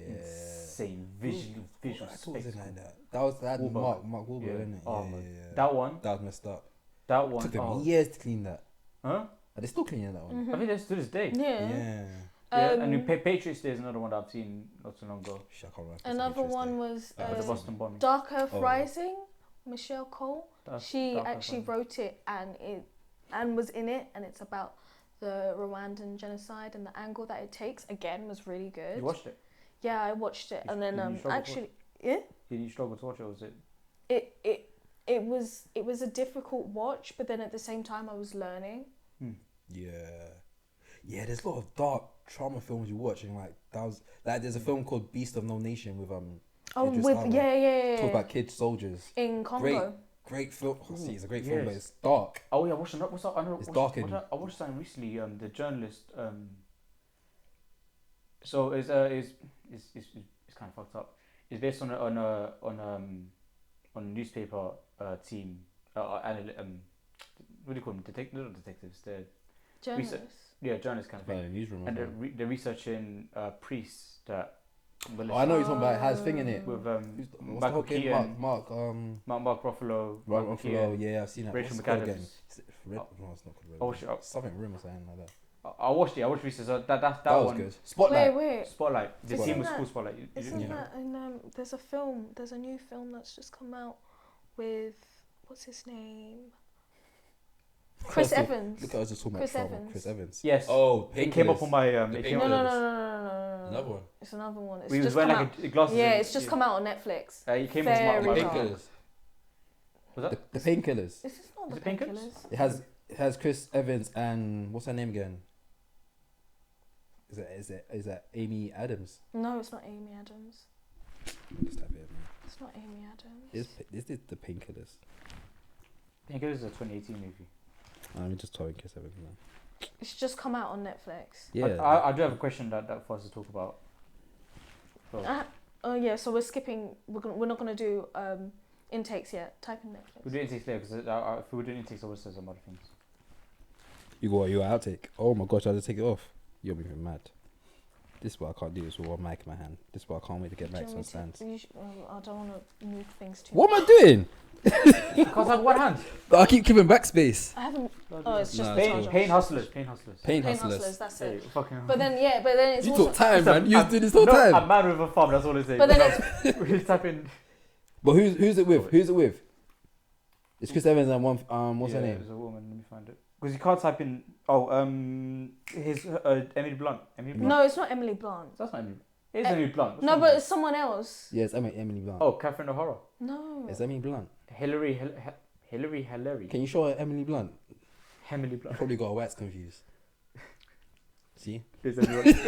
Insane visual What was spectacle. it like that? That was that Wahlberg. Mark Wahlberg, Yeah. isn't it? Oh, yeah, man. yeah. That one. That was messed up. That one. Took them Oh. years to clean that. Huh? Are they still cleaning that one? I think that's to this day. Yeah. Yeah. Yeah, and Patriots Day is another one that I've seen not too long ago. Shit, I can't remember. Another one was With the Boston bombing. Dark Earth Oh. Rising. Michelle Cole. She Dark Earth actually Rising. wrote it and was in it, and it's about the Rwandan genocide, and the angle that it takes again was really good. You watched it? Yeah, I watched it, and then Did you struggle to actually, yeah, Did you struggle to watch it, or was it? it was a difficult watch, but then at the same time I was learning. Yeah, there's a lot of dark trauma films you watch, and like that was like there's a film called Beast of No Nation with Idris Elba. yeah. Talk about kid soldiers. In Congo. Great film. Oh, see, it's a great film, but it's dark. Oh yeah, I watched what's that? It's dark in- I watched something recently. The journalist. So it's kind of fucked up. It's based on a newspaper team. What do you call them? Not detectives. They're Journalists. journalists kind of Like thing. a newsroom. And they're researching priests that. Oh, I know you're talking about. It has thing in it. With What's the Michael whole kid? Keaton, Mark Ruffalo, Mark Michael Ruffalo. Keaton. Yeah, I've seen that. Rachel What's it called McAdams. again? Is it Red? No, it's not called Red. Oh, shit. Something Rim or something like that. I watched it. I watched recently. So that That was one. good. Spotlight. Wait. Spotlight. The Isn't team was that- cool. Spotlight. Isn't Yeah. that in there's a new film that's just come out with what's his name? Chris Evans. Look, I was just talking Chris about trauma. Evans. Chris Evans. Yes. Oh, It came up on my. The It came No, up. no. Another one. It's another one. It's We was just wearing come like out. a glasses. Yeah, and- it's just come out on Netflix. It came up on Very my. dark. Painkillers. Was that? The Painkillers. Is this not Is the it Painkillers? Painkillers? It has Chris Evans and what's her name again? Is that Amy Adams? No, it's not Amy Adams. Just type it in, man. It's not Amy Adams. Is it the Painkillers? I think it was a 2018 movie. I'm just talking Chris Evans now. It's just come out on Netflix. Yeah. I do have a question that for us to talk about. Oh yeah, so we're skipping. We're not gonna do intakes yet. Type in Netflix. We'll do intakes later because if we were doing intakes, I would say some other things. You outtake. Oh my gosh, I had to take it off. You're moving mad. This is what I can't do. This with one mic in my hand. This is what I can't wait to get Do you mics want on me stands. I don't want to move things too. What am I doing? Because I have one hand. I keep giving backspace. I haven't. Oh, it's just No, the it's charger. Pain hustlers. Pain Pain hustlers. hustlers. That's Hey, it. fucking. But then it's You also. took time, man. You do this whole no, time. I'm mad with a farm. That's all it says. But then we type in. But who's it with? Who's it with? It's Chris Evans and one. What's her name? There's a woman. Let me find it. Because you can't type in. His Emily Blunt. Emily Blunt. No, it's not Emily Blunt. That's not Emily. It is Emily Blunt. What's No, her but name? it's someone else. Yeah, it's Emily Blunt. Oh, Catherine O'Hara. No. It's Emily Blunt. Hillary. Can you show her Emily Blunt? Emily Blunt. Probably got her wax confused. See? There's Emily Blunt.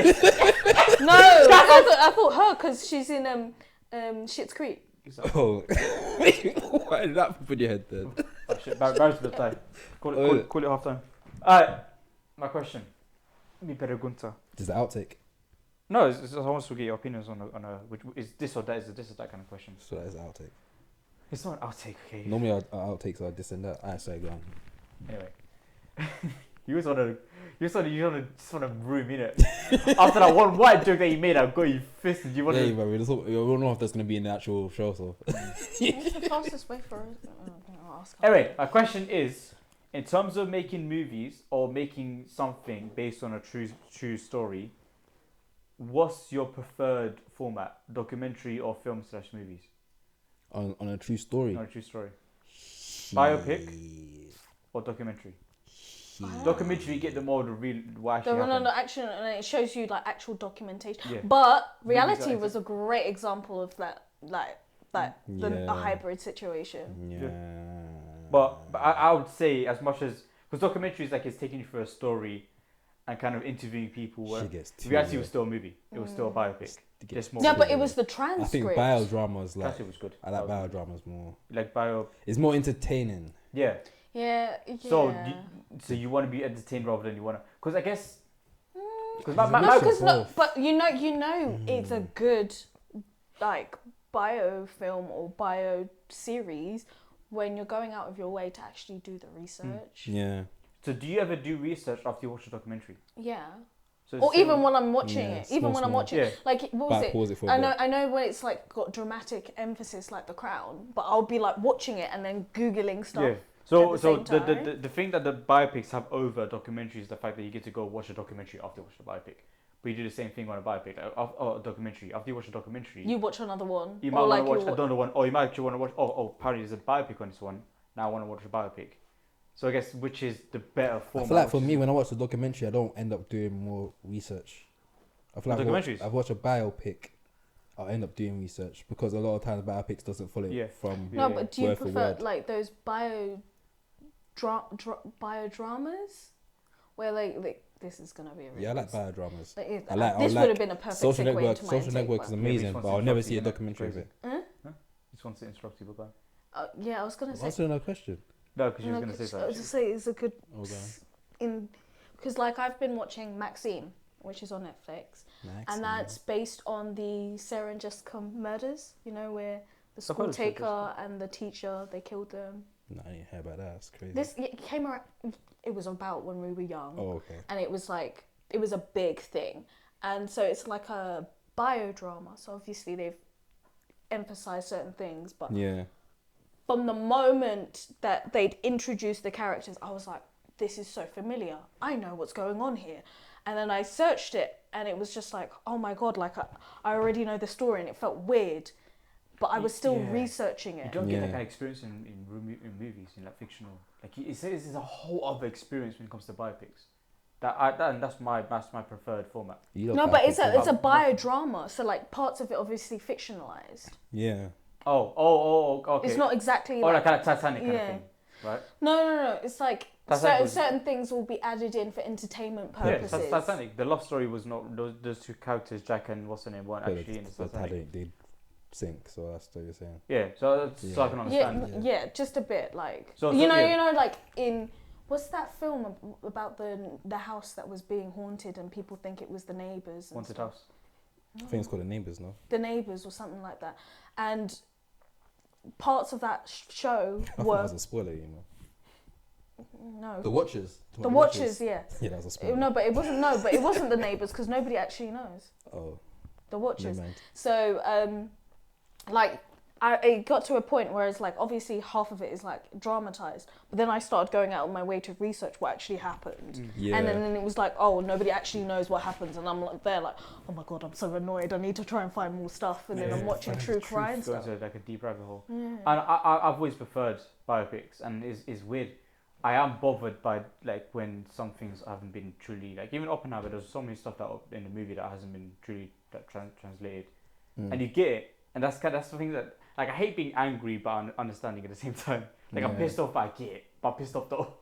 No, I thought her because she's in Schitt's Creek. Oh. Why did that put in your head then? Oh shit, Barry's bit time. Call it half time. Alright, my question. Mi pregunta. Is the outtake? No, I want to get your opinions on which is this or that? Is it this or that kind of question? So that is the outtake. It's not an outtake, okay? Normally our outtakes are this and that. Alright, sorry, go on. Anyway, you just wanna ruin me, innit? After that one white joke that you made, I got you fisted. You want Yeah, to? but we don't know if that's gonna be in the actual show. So What's the fastest way for us? I'll ask her. Anyway, my question is, in terms of making movies or making something based on a true story, what's your preferred format? Documentary or film/movies? on a true story. On a true story. Biopic or documentary? Documentary, you get the more of the real what actually happened. No, action, and it shows you like actual documentation. Yeah. But Movies reality are was a great example of that, a hybrid situation. Yeah. But I would say as much as because documentaries like it's taking you through a story and kind of interviewing people. Reality was still a movie. It was still a biopic. Just more. Yeah, but it was the transcript. I think biodramas like. It was good. I like biodramas more. Like bio. It's more entertaining. Yeah. Yeah. So you want to be entertained rather than you want to, because I guess. But you know, it's a good like biofilm or bio series when you're going out of your way to actually do the research. Yeah. So do you ever do research after you watch a documentary? Yeah. So Or even when I'm watching it, Yeah. like what was Pause it it? for a bit. I know when it's like got dramatic emphasis like The Crown, but I'll be like watching it and then googling stuff. Yeah. So at the same time. the thing that the biopics have over documentaries is the fact that you get to go watch a documentary after you watch the biopic. But you do the same thing on a biopic, or a documentary. After you watch a documentary, You watch another one. you might want to watch another one, or you might actually want to watch. Apparently there's a biopic on this one. Now I want to watch a biopic. So I guess which is the better format? I feel like for me, when I watch a documentary, I don't end up doing more research. I feel like documentaries? I've watched a biopic, I'll end up doing research because a lot of times biopics doesn't follow from. No, but do you word for prefer word. like those biodramas where like this is gonna be a really Yeah, I like biodramas. Like, I like- this I would like have been a perfect Social segue Network. into my Social intake, Network is but- amazing, Yeah, but which I'll one's never interrupting see a you, documentary of crazy. it. Just wants to interrupt you, but Yeah, I was gonna say. Answer another question. no, because you No, were going to say I was something. just say it's a good Okay. because like I've been watching Maxine, which is on Netflix, and that's based on the Sarah and Jessica murders. You know, where the I've heard school of Sarah taker and the teacher, they killed them. No, I didn't hear about that. That's crazy. This it came around. It was about when we were young. Oh, okay. And it was a big thing, and so it's like a biodrama. So obviously they've emphasized certain things, but Yeah. from the moment that they'd introduced the characters, I was like, this is so familiar. I know what's going on here. And then I searched it, and it was just like, oh my god, like I already know the story, and it felt weird, but I was still researching You it. don't get that kind of experience in movies, in like fictional. Like it's a whole other experience when it comes to biopics. That's my preferred format. No, but it's a biodrama, so like parts of it obviously fictionalized. Yeah. Oh, okay. It's not exactly like kind of Titanic kind of yeah. thing, right? No. It's like Titanic certain things will be added in for entertainment purposes. Yeah, Titanic. The love story was not those two characters, Jack and what's her name, weren't actually in the Titanic. They sink, so that's what you're saying. Yeah, so I can understand. Yeah, just a bit like So, you know, like in what's that film about the house that was being haunted and people think it was the neighbors? Haunted House. I think it's called The Neighbours, no? The Neighbours or something like that, and parts of that show I thought were it was a spoiler, you know. no. The Watchers. The Watchers, yeah. Yeah, that was a spoiler. No, but it wasn't. No, but it wasn't the Neighbours because nobody actually knows. Oh. The Watchers. Never mind. So, like, it got to a point where it's like, obviously half of it is like dramatized, but then I started going out of my way to research what actually happened. Yeah. And then it was like, oh, nobody actually knows what happens, and I'm like there like, oh my god, I'm so annoyed. I need to try and find more stuff, and then I'm watching true crime stuff. Like a deep rabbit hole. Yeah. And I've always preferred biopics, and it's weird. I am bothered by like when some things haven't been truly like even Oppenheimer. There's so many stuff that in the movie that hasn't been truly translated, and you get it, and that's the thing that like I hate being angry but understanding at the same time. Like I'm pissed off, but I get it, but I'm pissed off though.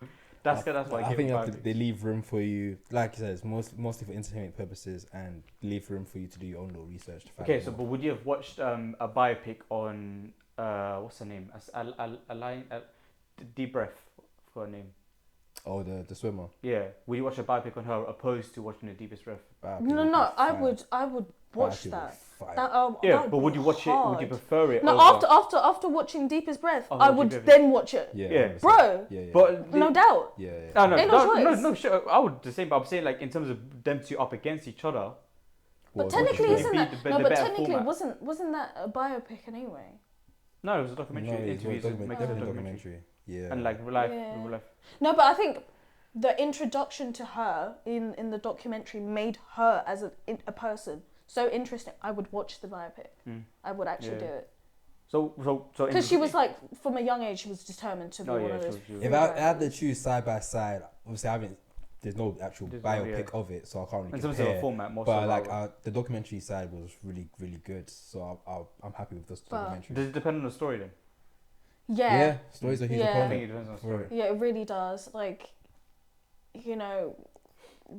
That's what I think they leave room for you, like you said, it's mostly for entertainment purposes, and leave room for you to do your own little research. To find okay, so but would you have watched a biopic on what's her name? Deep Breath, for her name. Oh, the swimmer. Yeah, would you watch a biopic on her opposed to watching The Deepest Breath? No, I would watch that. Yeah, that but would you watch it? Would you prefer it? No, over... after watching Deepest Breath, Oh, I would then watch it. Yeah. Bro. Yeah. But no doubt. Yeah. No, sure. I would the same. But I'm saying like in terms of them two up against each other. But technically, isn't that? the No, but better technically, format. wasn't that a biopic anyway? No, it was a documentary. Interviews, documentary. Yeah. And like real life. No, but I think the introduction to her in the documentary made her as a person so interesting. I would watch the biopic. I would actually do it. So because she was like from a young age, she was determined to be one of those. If I had to choose side by side, obviously there's no actual biopic of it, so I can't really compare. In terms of a format, but like the documentary side was really, really good, so I'm happy with this documentary. Does it depend on the story then? Yeah, stories are huge component. I think it depends on the story. Yeah, it really does. Like, you know,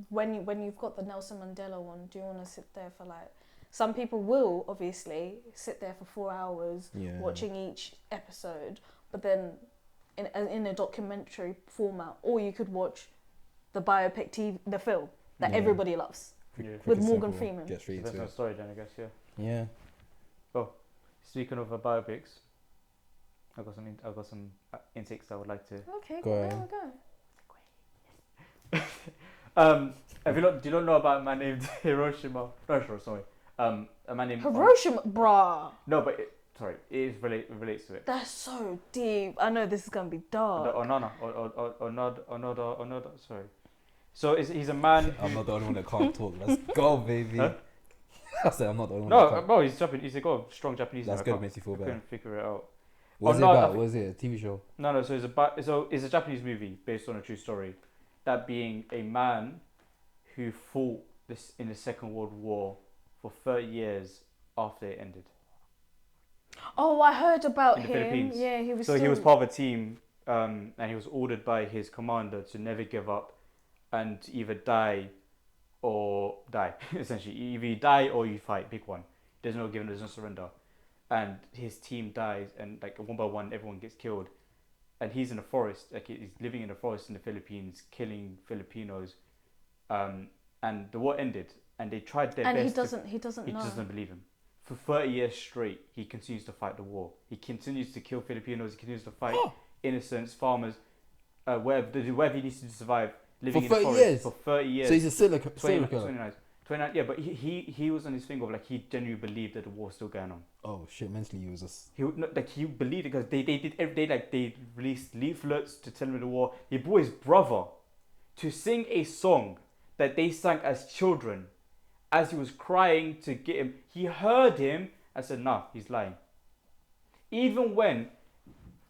when you've got the Nelson Mandela one, do you want to sit there for like? Some people will obviously sit there for 4 hours watching each episode, but then in a documentary format, or you could watch the biopic the film that everybody loves with Morgan Freeman. Get straight That's into a story then, I guess. Yeah. Oh, speaking of biopics, I've got some intakes I would like to. Okay, go. Do you not know about a man named Hiroshima? No, sorry. A man named Hiroshima, bruh. No, but it relates to it. That's so deep. I know this is gonna be dark. Onoda. Sorry. So he's a man. I'm not the only one that can't talk. Let's go, baby. Huh? I said I'm not the only one. No, he's Japanese. He's got a strong Japanese. That's good. Makes you feel better. Couldn't figure it out. What's it about? Was it a TV show? No. So it's a Japanese movie based on a true story. That being a man who fought this in the Second World War for 30 years after it ended. Oh, I heard about in the him. Philippines. Yeah, he was. So he was part of a team, and he was ordered by his commander to never give up, and either die or die. Essentially, either you die or you fight. Pick one. There's no giving. There's no surrender. And his team dies, and like one by one, everyone gets killed. And he's in the forest. Like he's living in the forest in the Philippines, killing Filipinos. And the war ended, and they tried their best. And he doesn't believe him. For 30 years straight, he continues to fight the war. He continues to kill Filipinos. He continues to fight innocents, farmers, wherever he needs to survive. Living in the forest for 30 years. So he's a serial killer. 29. Yeah, but he was on his thing of like he genuinely believed that the war was still going on. Oh shit! Mentally, he was just. He believed it because they did every day. Like they released leaflets to tell him of the war. He brought his brother to sing a song that they sang as children, as he was crying to get him. He heard him and said, "Nah, he's lying." Even when,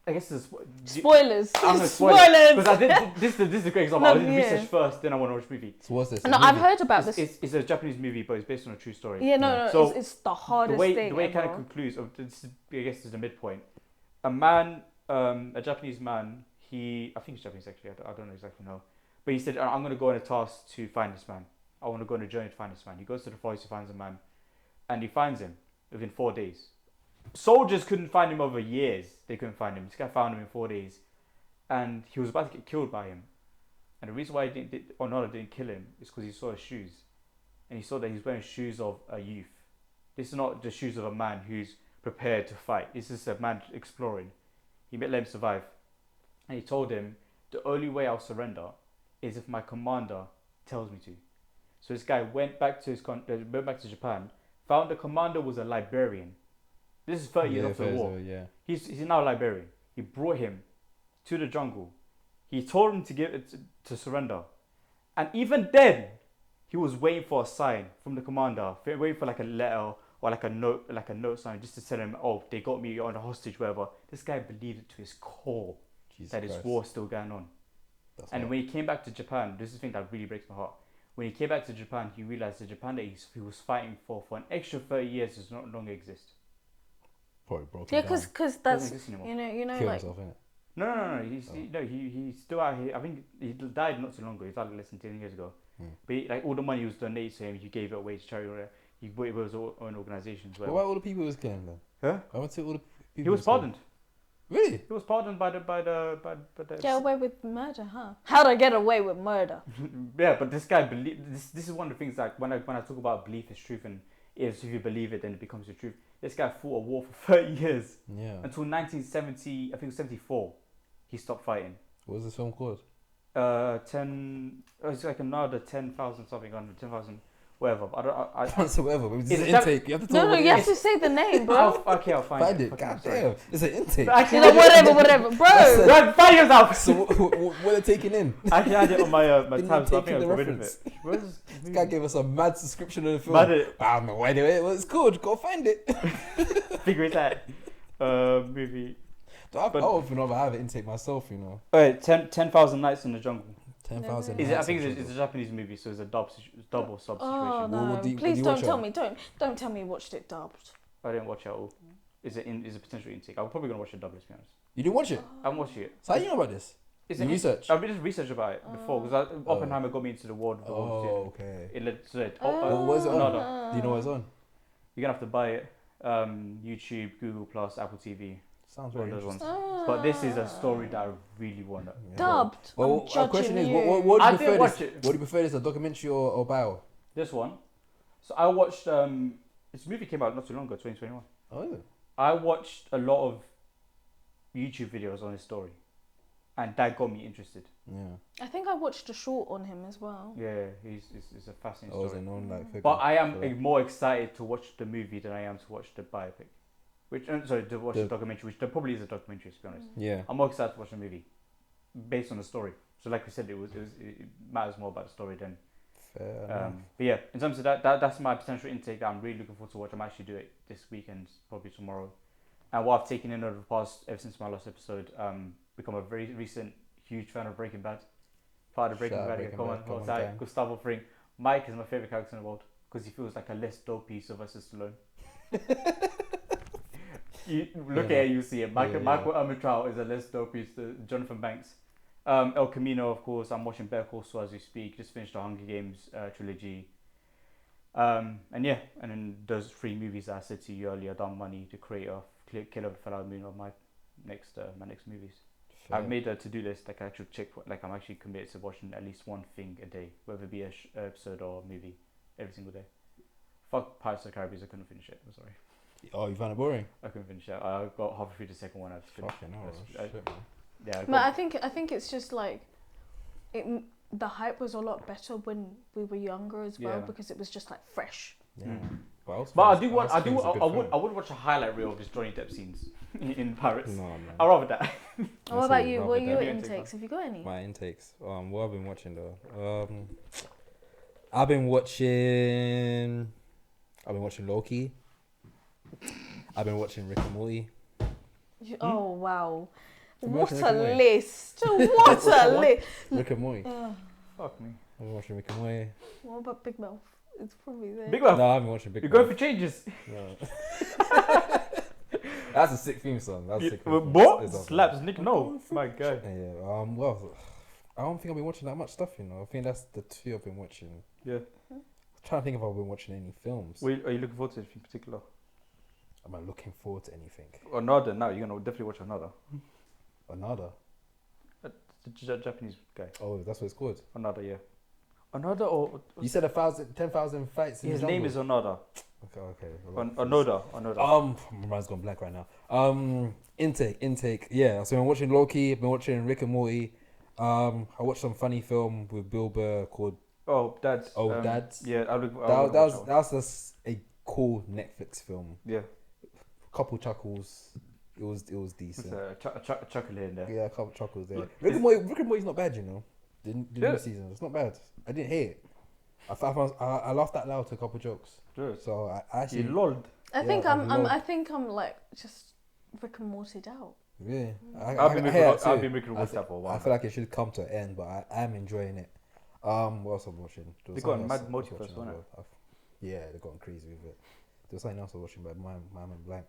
I guess this spoilers. Spoilers. Because I did this is a great example. I did research first, then I want to watch the movie. So what's this? No, I've heard about this. It's a Japanese movie, but it's based on a true story. Yeah, no. So it's the hardest thing. The way it kind of concludes, I guess, is the midpoint. A man, a Japanese man. I think he's Japanese actually. I don't know exactly know. But he said, I'm going to go on a task to find this man. I want to go on a journey to find this man. He goes to the forest, he finds a man. And he finds him within 4 days. Soldiers couldn't find him over years. They couldn't find him. This guy found him in 4 days. And he was about to get killed by him. And the reason why Onoda didn't kill him is because he saw his shoes. And he saw that he's wearing shoes of a youth. This is not the shoes of a man who's prepared to fight. This is a man exploring. He let him survive. And he told him, the only way I'll surrender is if my commander tells me to. So this guy went back to Japan, found the commander was a librarian. This is 30 years after the war. He's now a librarian. He brought him to the jungle. He told him to surrender. And even then, he was waiting for a sign from the commander, waiting for like a letter or like a note sign just to tell him, oh, they got me on a hostage, whatever. This guy believed it to his core that his war still going on. And when he came back to Japan, this is the thing that really breaks my heart. When he came back to Japan, he realized the Japan that he was fighting for an extra 30 years does not longer exist. Probably broke. Yeah, because that's you know Kill like himself, innit? No. He's still out here. I think he died not so long ago. He died less than 10 years ago. But all the money was donated to him. He gave it away to charity. He put it was own organizations. But why all the people he was killing then? Huh? I want to say all the people. He was pardoned. Really? He was pardoned by the Get away with murder, huh? How'd I get away with murder? Yeah, but this guy this is one of the things like when I talk about belief is truth and if you believe it then it becomes the truth. This guy fought a war for 30 years. Yeah. Until 1970, I think it was 74, he stopped fighting. What was this film called? 10. It's like another 10,000 something, 10,000, whatever. I Can't say whatever. But this is Is an that- intake. You have to No, tell no, me you what have it to say the name, I'll bro. I'll is. find Find it. it. Fucking God sorry. damn. It's an intake. Actually, You know, whatever, bro. Find yourself. So what are they taking in? I actually had it on my my Didn't tabs, you but I take think I in got the rid of reference? it. Where's this This guy gave us a mad description of the film. Mad it. I don't know why what it's called. Go find it. Figure it out. Movie. I don't even know if I have an intake myself, you know. Alright, 10,000 Nights in the Jungle. 10,000. Is it? I think it's a Japanese movie, so it's a dub or sub Oh situation. no! What do you Please watch don't tell on? me. Don't tell me you watched it dubbed. I didn't watch it at all. Is a potential intake? I'm probably gonna watch it dub. Let's be honest. You didn't watch it? I haven't watched it. So how do you know about this? Is You it research? I've been just researched about it before because Oppenheimer got me into the world of the Oh, okay. It led to it. What is it on? Onoda. Do you know what it's on? You're gonna have to buy it. YouTube, Google Plus, Apple TV. Sounds One very of those interesting. ones. But this is a story that I really want to. Dubbed. Well, I'm our question judging is, you. what do I you didn't prefer? watch This? it. What do you prefer? This a documentary or bio? This one. So I watched. This movie came out not too long ago, 2021. Oh, is it? I watched a lot of YouTube videos on his story, and that got me interested. Yeah. I think I watched a short on him as well. Yeah, it's a fascinating Oh, is story. it known like figure? But I am for that? more excited to watch the movie than I am to watch the biopic. Which, to watch the documentary, which there probably is a documentary, to be honest. Yeah. I'm more excited to watch the movie based on the story. So, like we said, it matters more about the story than. Fair enough. But yeah, in terms of that's my potential intake that I'm really looking forward to watch. I'm actually doing it this weekend, probably tomorrow. And what I've taken in over the past, ever since my last episode, become a very recent huge fan of Breaking Bad. Part of Breaking Shout out Bad, Breaking come Bad, on, come on, outside, gang. Gustavo Fring. Mike is my favorite character in the world because he feels like a less dopey Sylvester Stallone. You look Yeah. at it, you see it. Michael Yeah. Armitage is a less dopey Jonathan Banks. El Camino, of course. I'm watching Better Call Saul as we speak. Just finished the Hunger Games trilogy. And yeah, and then those 3 movies that I said to you earlier, Dumb Money, The Creator, Killer of the Flower Moon, are my next movies. Fair. I've made a to-do list. Like I actually check. Like I'm actually committed to watching at least one thing a day, whether it be a episode or a movie, every single day. Fuck Pirates of the Caribbean. I couldn't finish it. I'm sorry. Oh, you found it boring? I couldn't finish it. I got halfway through the second one. I just couldn't. Fucking hell. I- Shit, man. Yeah. But I think it's just like, the hype was a lot better when we were younger as well Yeah. because it was just like fresh. Yeah. Mm. But I would watch a highlight reel of his Johnny Depp scenes in Paris. No, man. I'd rather that. What about you? rather What are than- your Yeah, intakes? Have you got any? My intakes. What I've been watching though. I've been watching Loki. I've been watching Rick and Morty. Oh wow. Have you What watched a Rick and Morty? list! What a list! Rick and Morty. Fuck me. I've been watching Rick and Morty. What about Big Mouth? It's probably there. Big Mouth. No, I haven't watching Big You're Mouth. going for changes. No. That's a sick theme song. That's a sick theme song. What? It's awesome. Slaps Nick? No. My God. Yeah. Well, I don't think I've been watching that much stuff. You know, I think that's the 2 I've been watching. Yeah. I'm trying to think if I've been watching any films. Are you looking forward to anything in particular? Am I looking forward to anything? Onoda. Now you're gonna definitely watch Onoda. Another? The Japanese guy. Oh, that's what it's called. Onoda, yeah. Onoda or You said 10,000 fights in his the name jungle. is Onoda. Okay. Onoda. My mind's gone blank right now. Intake. Yeah, so I'm watching Loki. I've been watching Rick and Morty. I watched some funny film with Bill Burr called Oh, Dads. Dads. Yeah, That was just a cool Netflix film. Yeah. Couple chuckles. It was decent. It's a chuckle here and there. Yeah, a couple chuckles there. Look, Rick and Morty's not bad, you know. The new season, it's not bad. I didn't hate it. I laughed out loud to a couple jokes. Good. So I actually You lolled. I think I've I'm like just Rick and Morty'd out. yeah. I've been making a I WhatsApp for a while. feel like it should come to an end, but I am enjoying it. What else I'm watching? There was They got something mad else I was multiverse, watching wasn't as well. Yeah, they're going crazy with it. There's something else I was watching, but my mind went blank.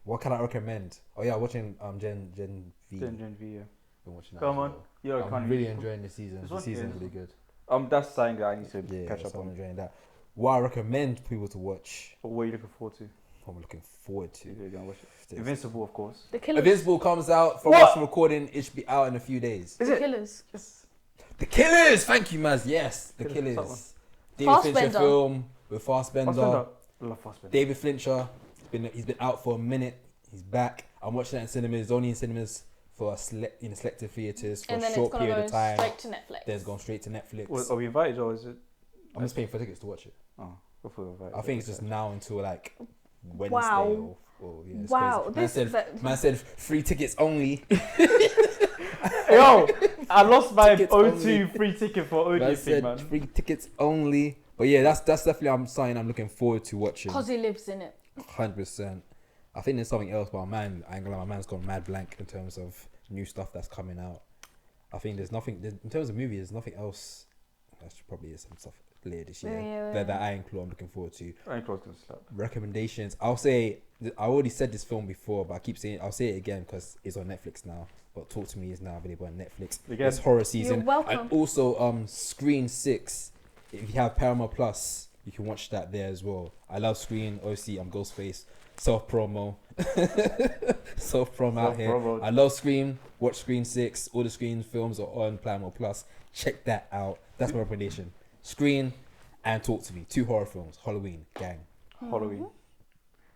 What can I recommend? Oh yeah, watching Gen V. Gen V, yeah. Been watching that Come as on. well. You're I'm kind really enjoying this season. This The one? season's Yeah. really good. That's something that I need to Yeah, catch up so I'm on. enjoying that. What I recommend people to watch. But what are you looking forward to? what I'm looking forward to. You're gonna watch it. Invincible, of course. The Killers. Invincible comes out from What? us recording. It should be out in a few days. Is The it? Killers. Yes. The Killers. Thank you, Maz. Yes, The Killers, that one. Killers. David Fincher Fassbender. film with Fassbender. I love Fassbender. David Fincher. He's been out for a minute. He's back. I'm watching that in cinemas. It's only in cinemas for selective theaters for And a then short it's gonna period go of time. straight to Netflix. Then it's gone straight to Netflix. Are we invited or is it? I'm just paying for tickets to watch it. Oh, before we invited. I think it's just now until like Wednesday. Wow. Or yeah, it's Wow, crazy. Man said free tickets only. Yo, I lost my Tickets O2 only. free ticket for audio Man thing, said man. free tickets only. But yeah, that's definitely something I'm looking forward to watching. Because he lives in it. 100%. I think there's something else, but I ain't gonna lie, my man's gone mad blank in terms of new stuff that's coming out. I think there's nothing in terms of movies. There's nothing else. That's probably some stuff later this year Yeah. that I include. I'm looking forward to. I ain't close to slap. Recommendations. I'll say I already said this film before, but I keep saying I'll say it again because it's on Netflix now. But Talk to Me is now available on Netflix. Again. It's horror season. You're welcome. And also Screen 6. If you have Paramount Plus, you can watch that there as well. I love Screen. Obviously, I'm Ghostface. Self promo. Self promo out here. Self-promo. I love Scream. Watch Screen 6. All the Screen films are on Paramount Plus. Check that out. That's my recommendation. Screen and Talk to Me. 2 horror films. Halloween. Gang. Halloween.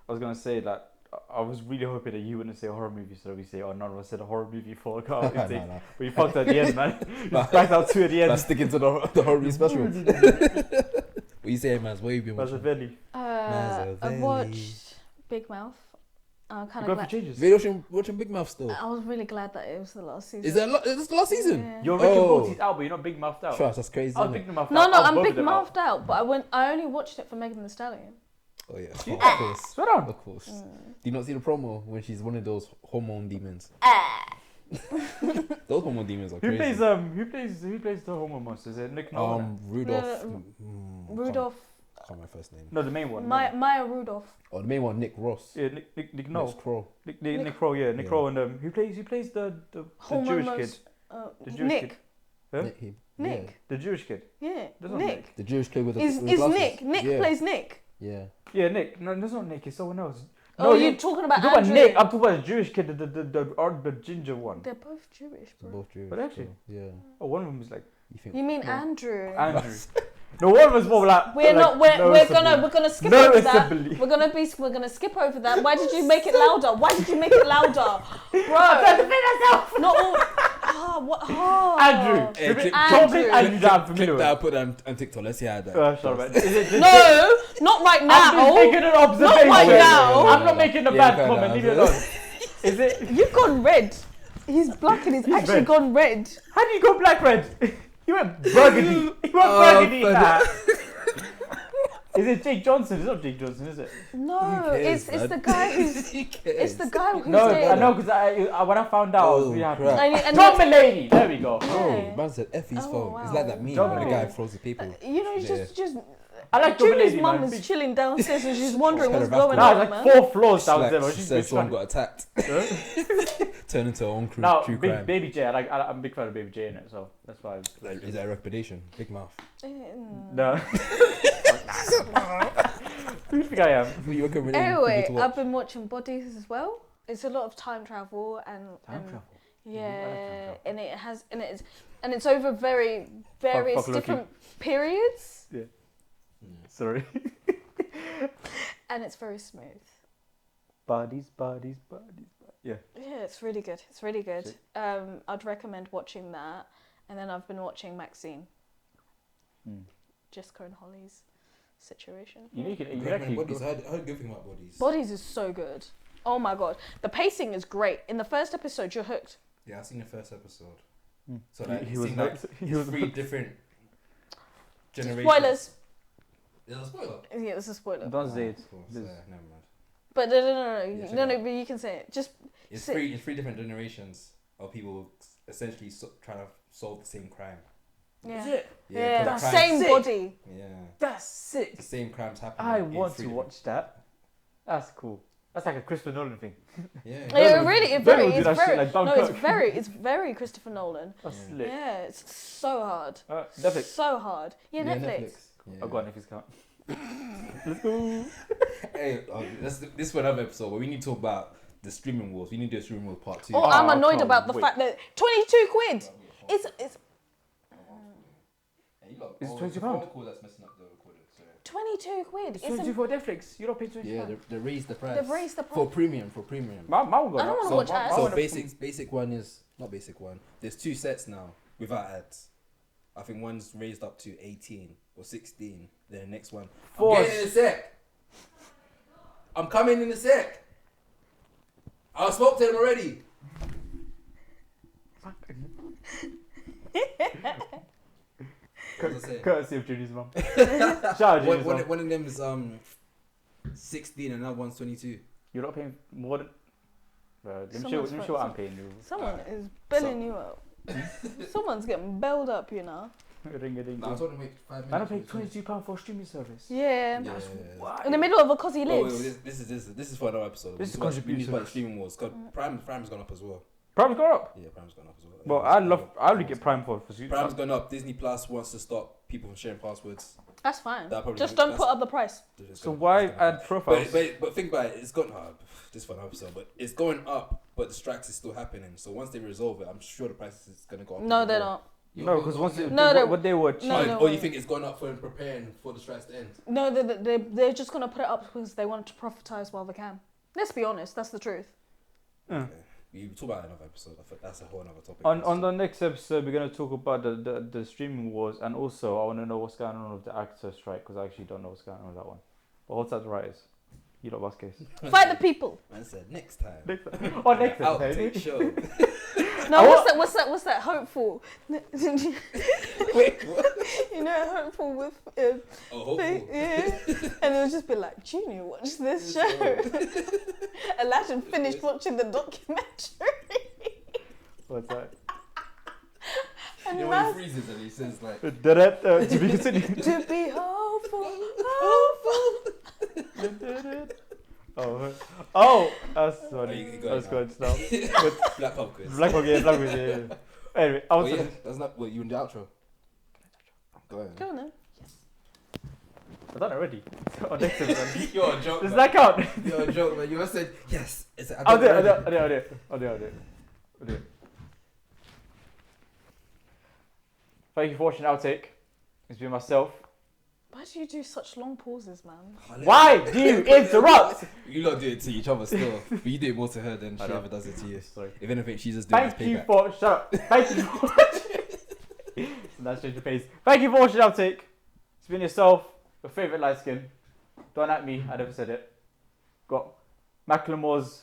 I was gonna say that I was really hoping that you wouldn't say a horror movie, so that we say, oh, none of us said a horror movie for No. But you fucked at the end, man. You backed out 2 at the end. That's sticking to the horror movie special. What you saying, man? What have you been watching? Machiavelli. I've watched Big Mouth. I'm kind You of got for glad. changes. Really watching Big Mouth still? I was really glad that it was the last season. Is this the last season? Yeah. You're Rick and Oh. Morty's out, but you're not big mouthed out. Trust, that's crazy. I was Isn't big it? mouthed No, out. no, I was I'm both big of them out. mouthed out, but I only watched it for Megan Thee Stallion. Oh yeah, of course. Swear down. Of course. Do you not see the promo when she's one of those hormone demons? Those hormone demons are Who crazy. who plays the homo monster? Is it Nick Nolan? Rudolph. Rudolph. I can't remember my first name. No, the main one. Maya Rudolph. Oh, the main one, Nick Ross. Yeah, Nick Nick Nolan. Kroll. Nick Kroll, yeah. Nick Yeah. Kroll and who plays the Jewish kid? The Jewish Nick. kid. Huh? Nick. Nick. The Jewish kid. Yeah. That's not Nick. The Jewish kid with the Is with the glasses. Nick. Nick Yeah. plays Nick. Yeah. Yeah, Nick. No, that's not Nick. It's someone else. Oh, No, you're talking about I'm talking Andrew. about Nick. I'm talking about the Jewish kid, the ginger one. They're both Jewish, They're bro. both Jewish. But actually- so, yeah. Oh, one of them is like You think? You mean No. Andrew? Andrew. No, one of them's more like. We're not. We're gonna skip over that. Noticeably. We're gonna skip over that. Why did you make it louder? Why did you make it louder, bro? Not all. Oh, what? Oh. Andrew. Hey, clip Andrew. Andrew that I'm clip familiar that I with. put on TikTok. Let's see how that. Sorry, man. Is it No, not right I'm just now. making an observation. right now. I'm not making a Yeah, bad fair comment. enough. Leave it alone. Is it? You've gone red. He's black and he's actually red. gone red. How do you go black red? You went burgundy. You went burgundy in but- that. Is it Jake Johnson? It's not Jake Johnson, is it? No, Who cares, it's man? the guy who's Who cares? it's the guy who's No, in. I know because when I found out, I was Oh, really happy. crap. And Tom Mulaney. There we go. Oh, Yeah. man said F his Oh, phone. It's like that meme John where the Mulaney. guy throws the people. you know, Yeah. just. I like Tom Julie's Mulaney, mum man. is chilling downstairs and she's wondering Kind what's of going Nah, on, it's man. like 4 floors Like, downstairs. she She's said big someone fan. got attacked. Turn into her own Now, true crime. Baby J. I'm a big fan of Baby J in it, so that's why. Is that a recommendation? Big mouth. No. Who do you think I am? Who you recommending Anyway, people to I've watch? been watching Bodies as well. It's a lot of time travel and Time travel. yeah, and it's over various fuck different periods, Sorry. and it's very smooth. Bodies. Yeah. Yeah, it's really good. It's really good. Sick. I'd recommend watching that, and then I've been watching Maxine. Jessica and Holly's situation. You Recommend actually. Bodies. I heard good thing about Bodies. Bodies is so good. Oh my god, the pacing is great. In the first episode, you're hooked. Yeah, I've seen the first episode. Hmm. So like, He was seen, hooked. like, He was 3 hooked. different generations. Spoilers. There's a spoiler. Yeah, it's a spoiler. Don't say it. Of course, This- never mind. But no, Yeah, check no, it out. but you can say it. Just It's Sick. 3 different generations of people essentially trying to solve the same crime. yeah, it? yeah, because the crimes- same Sick. body. Yeah, That's sick. the same crimes happen. I in want 3 to different- watch that. That's cool. That's like a Christopher Nolan thing. Yeah. Yeah, would- really, Nolan very, would do it's that shit very, like no, Dunkirk. it's very Christopher Nolan. That's Yeah. lit. Yeah, it's so hard, Netflix. so hard. Yeah, Netflix. Yeah. I've got Netflix account. Let's go. Hey, this for another episode, but we need to talk about the streaming wars. We need to do a streaming wars part 2. Oh, I'm I annoyed can't about the wait. fact that 22 quid. It's It's £20. That's messing up the recording. 22 quid. It's 22 for Netflix. You don't pay 20. Yeah, they raised the price. They've raised the for price. premium. My will go I don't up. wanna watch ads. So my- basic one is not basic one. There's 2 sets now without ads. I think one's raised up to 18 or 16. Then the next one. Force. I'm getting in a sec. I'm coming in a sec. I spoke to him already. What was I saying? Courtesy of Junior's mum. Shout out Junior's mum. One of them is 16 and another one's 22. You're not paying more than. Let me Someone's show what I'm paying you. Someone is belling you up. Someone's getting belled up, you know. Ring a ding. No, I told him wait 5 minutes. I don't pay £22 for a streaming service. Yeah. That's In the middle of a cosy Oh, lives. wait, this is for another episode. This is about contribution. streaming wars. Prime's gone up as well. Prime's gone up. Yeah, Prime's gone up as well. Well, I only get Prime for Prime's gone up. Disney Plus wants to stop people from sharing passwords. That's fine. That probably Just gonna- don't put up the price. So why add profiles? But think about it. It's gone up. This is for another episode, but it's going up. But the strikes is still happening. So once they resolve it, I'm sure the price is gonna go up. No, even they're more. not. No, because once No, they were cheap. No, Or you think it's gone up for preparing for the strikes to end? No, they're just going to put it up because they want to profitize while they can. Let's be honest, that's the truth. Okay. We talk about another episode. I think that's a whole other topic. On the next episode, we're gonna talk about the streaming wars, and also I want to know what's going on with the actor strike because I actually don't know what's going on with that one. But what's that right is? You lot bus case. Fight the people. Man said next time. Next time. Oh, next time. Outtake show. No, what's that hopeful? Wait, what? You know, hopeful with Oh, thing, hopeful. yeah. And it'll just be like, Junior, watch this show. Aladdin finished watching the documentary. What's that? And You know when he freezes and he says like, To be continued. to be hopeful. Oh, that's funny. you got That's it good stuff. Black Pop quiz. Black Hawk, yeah. Anyway, I Oh was yeah, that's not. Wait, you in the outro? Go ahead. Go on then. I've done it already. On next episode. You're a joke. Does man. that count? You're a joke, man. You must said yes. I'll do it. Thank you for watching Outtake. It's been myself. Why do you do such long pauses, man? Why do you interrupt? You lot do it to each other still, but you do it more to her than she I know. ever does it to you. Sorry. If anything, she's just doing Thank this you payback. for shut up. Thank you for watching. That's change the pace. Thank you for watching Outtake. It's been yourself, your favourite light skin. Don't at me, I never said it. Got Macklemore's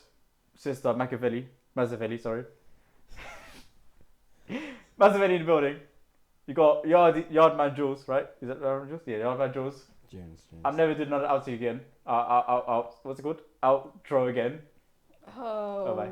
sister, Mazzavelli, sorry. Mazzavelli in the building. You got Yardman Jules, right? Is that Yardman Jules? Yeah, Yardman Jules. James. I'm never doing another outtake again. What's it called? Outro again. Oh. Bye bye.